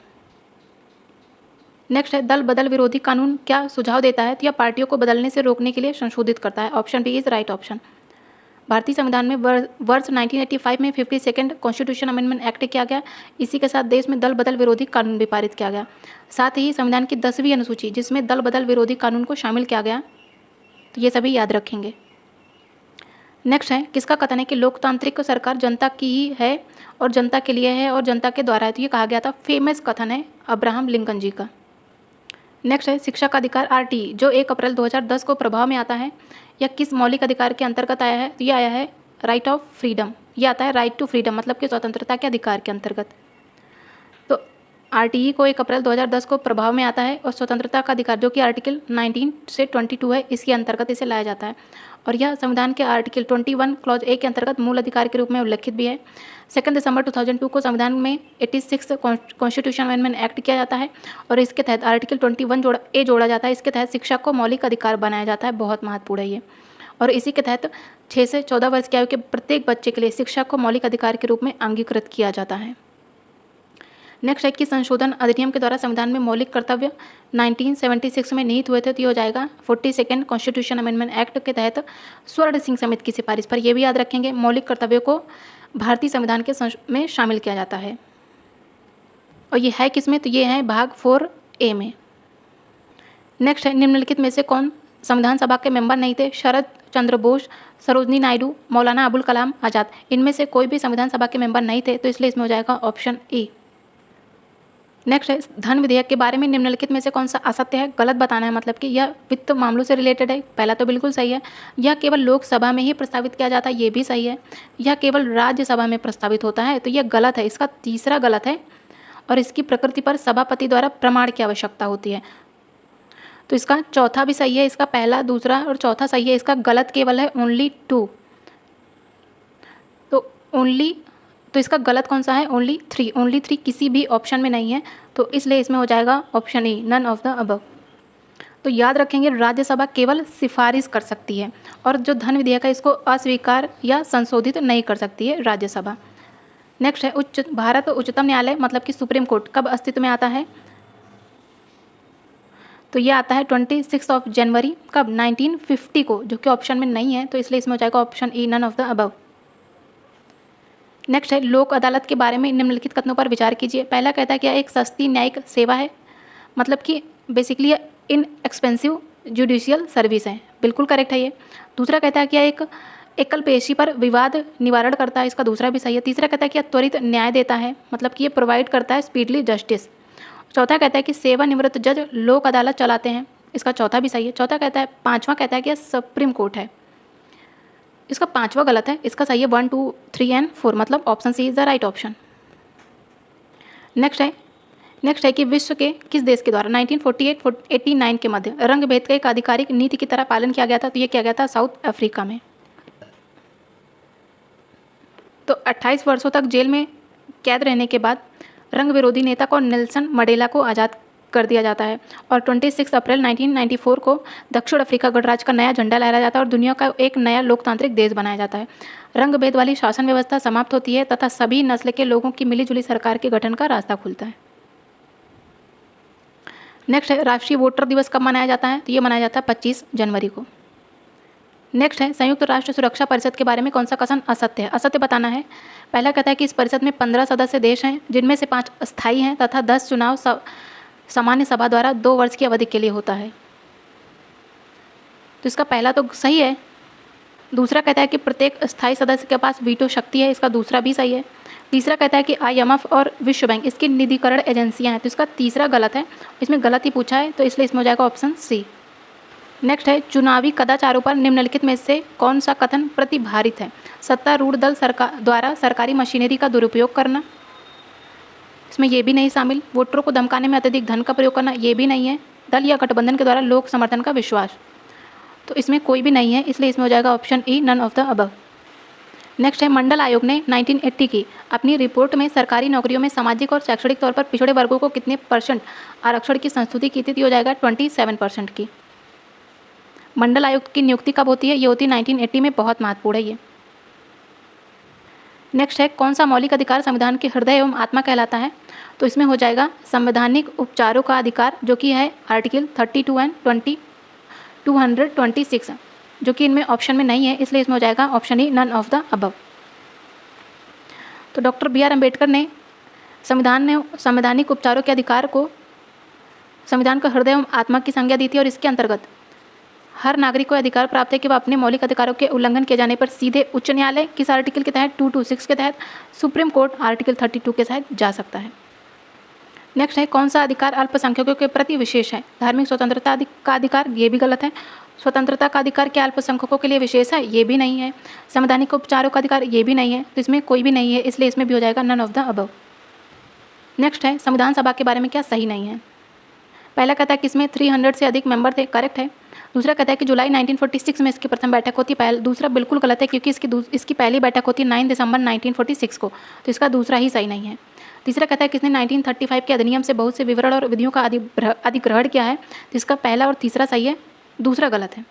नेक्स्ट है दल बदल विरोधी कानून क्या सुझाव देता है। तो यह पार्टियों को बदलने से रोकने के लिए संशोधित करता है। Option B is right option. भारतीय संविधान में वर्ष 1985 में 52nd कॉन्स्टिट्यूशन अमेंडमेंट एक्ट किया गया। इसी के साथ देश में दल बदल विरोधी कानून भी पारित किया गया। साथ ही संविधान की 10वीं अनुसूची जिसमें दल बदल विरोधी कानून को शामिल किया गया। तो ये सभी याद रखेंगे। नेक्स्ट है किसका कथन है कि लोकतांत्रिक सरकार जनता की ही है और जनता के लिए है और जनता के द्वारा है। तो ये कहा गया था, फेमस कथन है अब्राहम लिंकन जी का। नेक्स्ट है शिक्षा का अधिकार आरटीई जो 1 अप्रैल 2010 को प्रभाव में आता है या किस मौलिक अधिकार के अंतर्गत आया है। तो ये आया है राइट ऑफ फ्रीडम। ये आता है राइट टू फ्रीडम, मतलब कि स्वतंत्रता के अधिकार के अंतर्गत। तो आरटीई को 1 अप्रैल 2010 को प्रभाव में आता है और स्वतंत्रता का अधिकार जो कि आर्टिकल 19 से 22 है, इसके अंतर्गत इसे लाया जाता है। और यह संविधान के आर्टिकल 21 क्लॉज ए के अंतर्गत मूल अधिकार के रूप में उल्लेखित भी है। 2 दिसंबर 2002 को संविधान में 86 कॉन्स्टिट्यूशन अमेंडमेंट एक्ट किया जाता है और इसके तहत आर्टिकल 21 जोड़ा जाता है। इसके तहत शिक्षा को मौलिक अधिकार बनाया जाता है। बहुत महत्वपूर्ण है ये। और इसी के तहत 6 से 14 वर्ष की आयु के प्रत्येक बच्चे के लिए शिक्षा को मौलिक अधिकार के रूप में अंगीकृत किया जाता है। नेक्स्ट है कि संशोधन अधिनियम के द्वारा संविधान में मौलिक कर्तव्य 1976 में निहित हुए थे। तो ये हो जाएगा 42nd कॉन्स्टिट्यूशन अमेंडमेंट एक्ट के तहत स्वर्ण सिंह समिति की सिफारिश पर। यह भी याद रखेंगे, मौलिक कर्तव्यों को भारतीय संविधान के में शामिल किया जाता है। और ये है किसमें? तो ये है भाग 4A में। नेक्स्ट है निम्नलिखित में से कौन संविधान सभा के मेंबर नहीं थे। शरद चंद्र बोस, सरोजनी नायडू, मौलाना अबुल कलाम आज़ाद। इनमें से कोई भी संविधान सभा के मेंबर नहीं थे, तो इसलिए इसमें हो जाएगा ऑप्शन ए। नेक्स्ट है धन विधेयक के बारे में निम्नलिखित में से कौन सा असत्य है। गलत बताना है, मतलब कि यह वित्त मामलों से रिलेटेड है। पहला तो बिल्कुल सही है। यह केवल लोकसभा में ही प्रस्तावित किया जाता है, ये भी सही है। यह केवल राज्यसभा में प्रस्तावित होता है, तो यह गलत है। इसका तीसरा गलत है। और इसकी प्रकृति पर सभापति द्वारा प्रमाण की आवश्यकता होती है। तो इसका चौथा भी सही है। इसका पहला, दूसरा और चौथा सही है। इसका गलत केवल है ओनली 2। तो इसका गलत कौन सा है? ओनली 3। ओनली 3 किसी भी ऑप्शन में नहीं है, तो इसलिए इसमें हो जाएगा option A, none of the above. तो याद रखेंगे राज्यसभा केवल सिफारिश कर सकती है और जो धन विधेयक है इसको अस्वीकार या संशोधित नहीं कर सकती है राज्यसभा। नेक्स्ट है भारत उच्चतम न्यायालय मतलब कि सुप्रीम कोर्ट कब अस्तित्व में आता है। तो ये आता है 26 जनवरी कब? 1950 को, जो कि ऑप्शन में नहीं है, तो इसलिए इसमें हो जाएगा option E, none of the above. Next है लोक अदालत के बारे में निम्नलिखित कथनों पर विचार कीजिए। पहला कहता है कि यह एक सस्ती न्यायिक सेवा है, मतलब कि बेसिकली इन एक्सपेंसिव जुडिशियल सर्विस है, बिल्कुल करेक्ट है ये। दूसरा कहता है कि एक एकल पेशी पर विवाद निवारण करता है, इसका दूसरा भी सही है। तीसरा कहता है कि त्वरित न्याय देता है, मतलब कि ये प्रोवाइड करता है स्पीडली जस्टिस। चौथा कहता है कि सेवानिवृत्त जज लोक अदालत चलाते हैं, इसका चौथा भी सही है। चौथा कहता है, पांचवा कहता है कि सुप्रीम कोर्ट है, इसका पांचवा गलत है, इसका सही है 1, 2, 3 एंड 4, मतलब option C is the right option. Next है कि विश्व के किस देश के द्वारा 1948-89 के मध्य रंग भेद का एक आधिकारिक नीति की तरह पालन किया गया था? तो ये किया गया था साउथ अफ्रीका में। तो 28 वर्षों तक जेल में कैद रहने के बाद रंग विरोधी नेता को नेल्सन मंडेला को आज़ाद कर दिया जाता है और 26 अप्रैल 1994 को दक्षिण अफ्रीका गणराज्य का नया झंडा लहराया जाता है और दुनिया का एक नया लोकतांत्रिक देश बनाया जाता है। रंग भेद वाली शासन व्यवस्था समाप्त होती है तथा सभी नस्ल के लोगों की मिलीजुली सरकार के गठन का रास्ता खुलता है। नेक्स्ट है, राष्ट्रीय वोटर दिवस कब मनाया जाता है? तो ये मनाया जाता है 25 जनवरी को। नेक्स्ट है, संयुक्त राष्ट्र सुरक्षा परिषद के बारे में कौन सा कथन असत्य है? असत्य बताना है। पहला कहता है कि इस परिषद में 15 सदस्य देश हैं, जिनमें से 5 अस्थायी हैं तथा 10 चुनाव सामान्य सभा द्वारा 2 वर्ष की अवधि के लिए होता है। तो इसका पहला तो सही है। दूसरा कहता है कि प्रत्येक स्थायी सदस्य के पास वीटो शक्ति है, इसका दूसरा भी सही है। तीसरा कहता है कि IMF और विश्व बैंक इसकी निधिकरण एजेंसियां हैं, तो इसका तीसरा गलत है, इसमें गलत ही पूछा है, तो इसलिए इसमें हो जाएगा ऑप्शन सी। नेक्स्ट है, चुनावी कदाचारों पर निम्नलिखित में से कौन सा कथन प्रतिभारित है? सत्तारूढ़ दल द्वारा सरकारी मशीनरी का दुरुपयोग करना, इसमें ये भी नहीं शामिल। वोटरों को धमकाने में अत्यधिक धन का प्रयोग करना, ये भी नहीं है। दल या गठबंधन के द्वारा लोक समर्थन का विश्वास, तो इसमें कोई भी नहीं है, इसलिए इसमें हो जाएगा option E, none of the above. Next है, मंडल आयोग ने 1980 की अपनी रिपोर्ट में सरकारी नौकरियों में सामाजिक और शैक्षणिक तौर पर पिछड़े वर्गों को कितने % आरक्षण की संस्तुति की थी? तो हो जाएगा 27% की। मंडल आयुक्त की नियुक्ति कब होती है? ये होती है 1980 में, बहुत महत्वपूर्ण है ये। नेक्स्ट है, कौन सा मौलिक अधिकार संविधान के हृदय एवं आत्मा कहलाता है? तो इसमें हो जाएगा संवैधानिक उपचारों का अधिकार, जो कि है आर्टिकल 32 एंड 226, जो कि इनमें ऑप्शन में नहीं है, इसलिए इसमें हो जाएगा option E, none of the above. तो डॉक्टर BR अम्बेडकर ने संवैधानिक उपचारों के अधिकार को संविधान का हृदय एवं आत्मा की संज्ञा दी थी और इसके अंतर्गत हर नागरिक को अधिकार प्राप्त है कि वह अपने मौलिक अधिकारों के उल्लंघन किए जाने पर सीधे उच्च न्यायालय किस आर्टिकल के तहत 226 के तहत, सुप्रीम कोर्ट आर्टिकल 32 के तहत जा सकता है। नेक्स्ट है, कौन सा अधिकार अल्पसंख्यकों के प्रति विशेष है? धार्मिक स्वतंत्रता का अधिकार, ये भी गलत है। स्वतंत्रता का अधिकार क्या अल्पसंख्यकों के लिए विशेष है? ये भी नहीं है। संवैधानिक उपचारों का अधिकार, ये भी नहीं है, तो इसमें कोई भी नहीं है, इसलिए इसमें भी हो जाएगा none of the above. Next है, संविधान सभा के बारे में क्या सही नहीं है? पहला कहता है कि इसमें 300 से अधिक मेंबर थे, करेक्ट है। दूसरा कहता है कि जुलाई 1946 में इसकी प्रथम बैठक होती है, दूसरा बिल्कुल गलत है, क्योंकि इसकी पहली बैठक होती है 9 दिसंबर 1946 को, तो इसका दूसरा ही सही नहीं है। तीसरा कहता है कि इसने 1935 के अधिनियम से बहुत से विवरण और विधियों का अधिग्रहण किया है, तो इसका पहला और तीसरा सही है, दूसरा गलत है।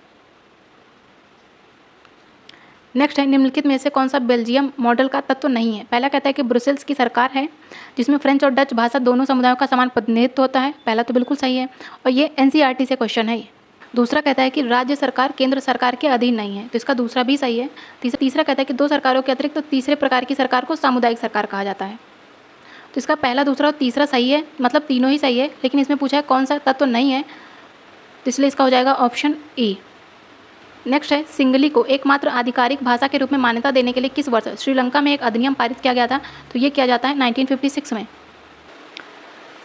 नेक्स्ट है, निम्नलिखित में से कौन सा बेल्जियम मॉडल का तत्व नहीं है? पहला कहता है कि ब्रुसेल्स की सरकार है, जिसमें फ्रेंच और डच भाषा दोनों समुदायों का समान प्रतिनिधित्व होता है, पहला तो बिल्कुल सही है, और ये NCERT से क्वेश्चन है। दूसरा कहता है कि राज्य सरकार केंद्र सरकार के अधीन नहीं है, तो इसका दूसरा भी सही है। तीसरा कहता है कि 2 सरकारों के अतिरिक्त तो तीसरे प्रकार की सरकार को सामुदायिक सरकार कहा जाता है, तो इसका पहला, दूसरा और तीसरा सही है, मतलब तीनों ही सही है, लेकिन इसमें पूछा है कौन सा तत्व नहीं है, तो इसलिए इसका हो जाएगा ऑप्शन ई। नेक्स्ट है, सिंगली को एकमात्र आधिकारिक भाषा के रूप में मान्यता देने के लिए किस वर्ष श्रीलंका में एक अधिनियम पारित किया गया था? तो ये किया जाता है 1956 में।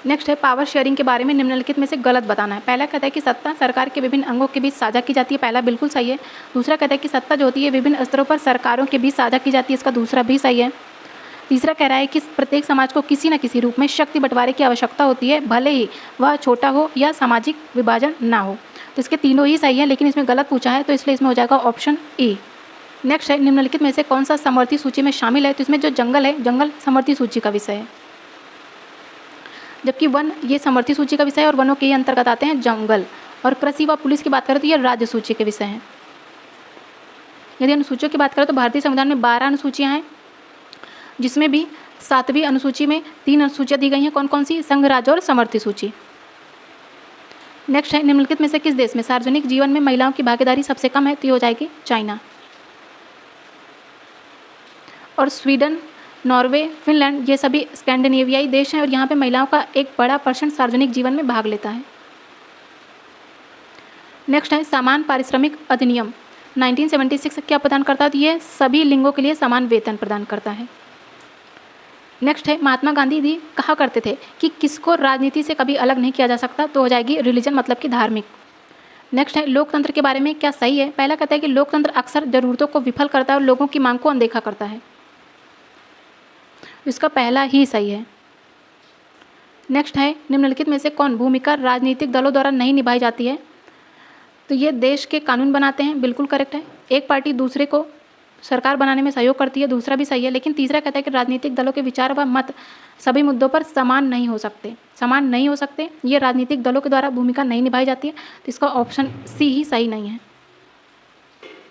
नेक्स्ट है, पावर शेयरिंग के बारे में निम्नलिखित में से गलत बताना है। पहला कहता है कि सत्ता सरकार के विभिन्न अंगों के बीच साझा की जाती है, पहला बिल्कुल सही है। दूसरा कहता है कि सत्ता जो होती है विभिन्न स्तरों पर सरकारों के बीच साझा की जाती है, इसका दूसरा भी सही है। तीसरा कह रहा है कि प्रत्येक समाज को किसी न किसी रूप में शक्ति बंटवारे की आवश्यकता होती है, भले ही वह छोटा हो या सामाजिक विभाजन ना हो, तो इसके तीनों ही सही है, लेकिन इसमें गलत पूछा है, तो इसलिए इसमें हो जाएगा ऑप्शन ई। नेक्स्ट है, निम्नलिखित में से कौन सा समवर्ती सूची में शामिल है? तो इसमें जो जंगल है, जंगल समवर्ती सूची का विषय है, जबकि वन ये समवर्ती सूची का विषय है और वनों के अंतर्गत आते हैं जंगल। और कृषि व पुलिस की बात करें तो ये राज्य सूची के विषय हैं। यदि अनुसूचियों की बात करें तो भारतीय संविधान में 12 अनुसूचियाँ हैं, जिसमें भी 7वीं अनुसूची में 3 अनुसूचियाँ दी गई हैं, कौन कौन सी? संघ, राज्य और समवर्ती सूची। नेक्स्ट है, निम्नलिखित में से किस देश में सार्वजनिक जीवन में महिलाओं की भागीदारी सबसे कम है? तो ये हो जाएगी चाइना। और स्वीडन, नॉर्वे, फिनलैंड ये सभी स्कैंडिनेवियाई देश हैं और यहाँ पे महिलाओं का एक बड़ा % सार्वजनिक जीवन में भाग लेता है। नेक्स्ट है समान पारिश्रमिक अधिनियम 1976 क्या प्रदान करता है? तो ये सभी लिंगों के लिए समान वेतन प्रदान करता है। नेक्स्ट है महात्मा गांधी जी कहा करते थे कि किसको राजनीति से कभी अलग नहीं किया जा सकता, तो हो जाएगी रिलीजन मतलब कि धार्मिक। नेक्स्ट है लोकतंत्र के बारे में क्या सही है? पहला कहता है कि लोकतंत्र अक्सर जरूरतों को विफल करता है और लोगों की मांग को अनदेखा करता है, इसका पहला ही सही है। नेक्स्ट है निम्नलिखित में से कौन भूमिका राजनीतिक दलों द्वारा नहीं निभाई जाती है? तो ये देश के कानून बनाते हैं, बिल्कुल करेक्ट है। एक पार्टी दूसरे को सरकार बनाने में सहयोग करती है, दूसरा भी सही है। लेकिन तीसरा कहता है कि राजनीतिक दलों के विचार व मत सभी मुद्दों पर समान नहीं हो सकते, ये राजनीतिक दलों के द्वारा भूमिका नहीं निभाई जाती है, तो इसका ऑप्शन सी ही सही नहीं है।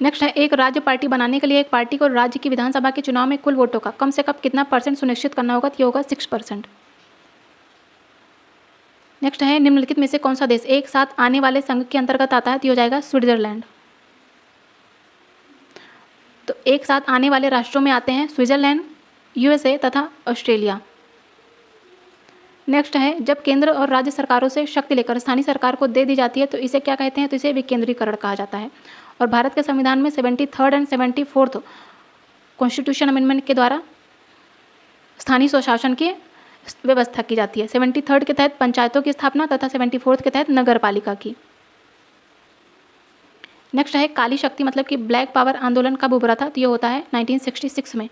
नेक्स्ट है एक राज्य पार्टी बनाने के लिए एक पार्टी को राज्य की विधानसभा के चुनाव में कुल वोटों का कम से कम कितना % सुनिश्चित करना होगा? तो ये होगा 6%। नेक्स्ट है निम्नलिखित में से कौन सा देश एक साथ आने वाले संघ के अंतर्गत आता है? तो ये हो जाएगा स्विट्जरलैंड। तो एक साथ आने वाले राष्ट्रों में आते हैं स्विट्जरलैंड, USA तथा ऑस्ट्रेलिया। नेक्स्ट है जब केंद्र और राज्य सरकारों से शक्ति लेकर स्थानीय सरकार को दे दी जाती है तो इसे क्या कहते हैं? तो इसे विकेंद्रीकरण कहा जाता है। और भारत के संविधान में 73rd and 74th constitution amendment के द्वारा स्थानीय स्वशासन की व्यवस्था की जाती है। 73rd के तहत पंचायतों की स्थापना तथा 74th के तहत नगर पालिका की। नेक्स्ट है काली शक्ति मतलब कि ब्लैक पावर आंदोलन कब उभरा था? तो ये होता है 1966 में।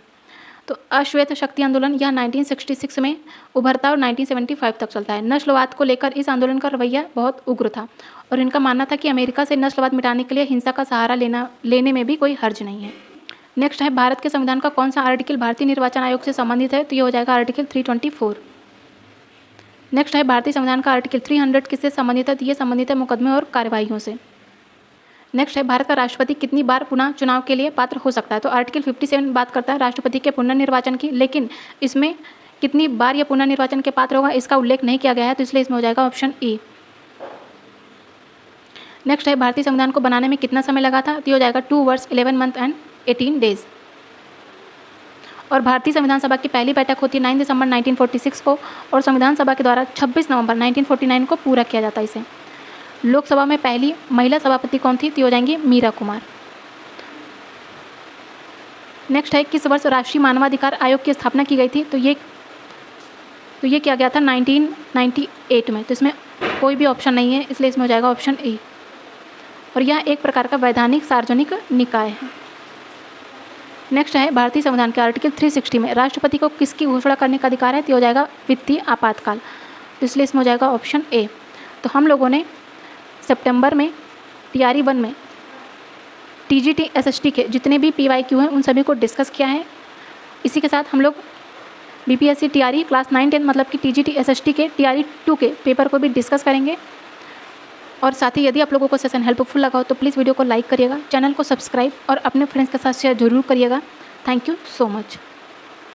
तो अश्वेत शक्ति आंदोलन यह 1966 में उभरता और 1975 तक चलता है। नस्लवाद को लेकर इस आंदोलन का रवैया बहुत उग्र था और इनका मानना था कि अमेरिका से नस्लवाद मिटाने के लिए हिंसा का सहारा लेने में भी कोई हर्ज नहीं है। नेक्स्ट है भारत के संविधान का कौन सा आर्टिकल भारतीय निर्वाचन आयोग से संबंधित है? तो ये हो जाएगा आर्टिकल 324। नेक्स्ट है भारतीय संविधान का आर्टिकल 300 किससे संबंधित है? तो ये संबंधित है मुकदमे और कार्यवाहियों से। नेक्स्ट है भारत का राष्ट्रपति कितनी बार पुनः चुनाव के लिए पात्र हो सकता है? तो आर्टिकल 57 बात करता है राष्ट्रपति के पुनर्निर्वाचन की, लेकिन इसमें कितनी बार यह पुनर्निर्वाचन के पात्र होगा इसका उल्लेख नहीं किया गया है, तो इसलिए इसमें हो जाएगा ऑप्शन ई। नेक्स्ट है भारतीय संविधान को बनाने में कितना समय लगा था? तो ये हो जाएगा 2 वर्ष 11 मंथ एंड 18 डेज। और भारतीय संविधान सभा की पहली बैठक होती है 9 दिसंबर 1946 को और संविधान सभा के द्वारा 26 नवंबर 1949 को पूरा किया जाता है इसे। लोकसभा में पहली महिला सभापति कौन थी? तो हो जाएंगी मीरा कुमार। नेक्स्ट है किस वर्ष राष्ट्रीय मानवाधिकार आयोग की स्थापना की गई थी? तो ये किया गया था 1998 में, तो इसमें कोई भी ऑप्शन नहीं है, इसलिए इसमें हो जाएगा ऑप्शन ए। और यह एक प्रकार का वैधानिक सार्वजनिक निकाय है। नेक्स्ट है भारतीय संविधान के आर्टिकल 360 में राष्ट्रपति को किसकी घोषणा करने का अधिकार है? तो हो जाएगा वित्तीय आपातकाल, तो इसलिए इसमें हो जाएगा ऑप्शन ए। तो हम लोगों ने सितंबर में TRE 1 में TGT SST के जितने भी PYQ हैं उन सभी को डिस्कस किया है। इसी के साथ हम लोग BPSC TRE क्लास 9-10 मतलब कि TGT SST के TRE 2 के पेपर को भी डिस्कस करेंगे। और साथ ही यदि आप लोगों को सेशन हेल्पफुल लगा हो तो प्लीज़ वीडियो को लाइक करिएगा, चैनल को सब्सक्राइब और अपने फ्रेंड्स के साथ शेयर जरूर करिएगा। Thank you so much.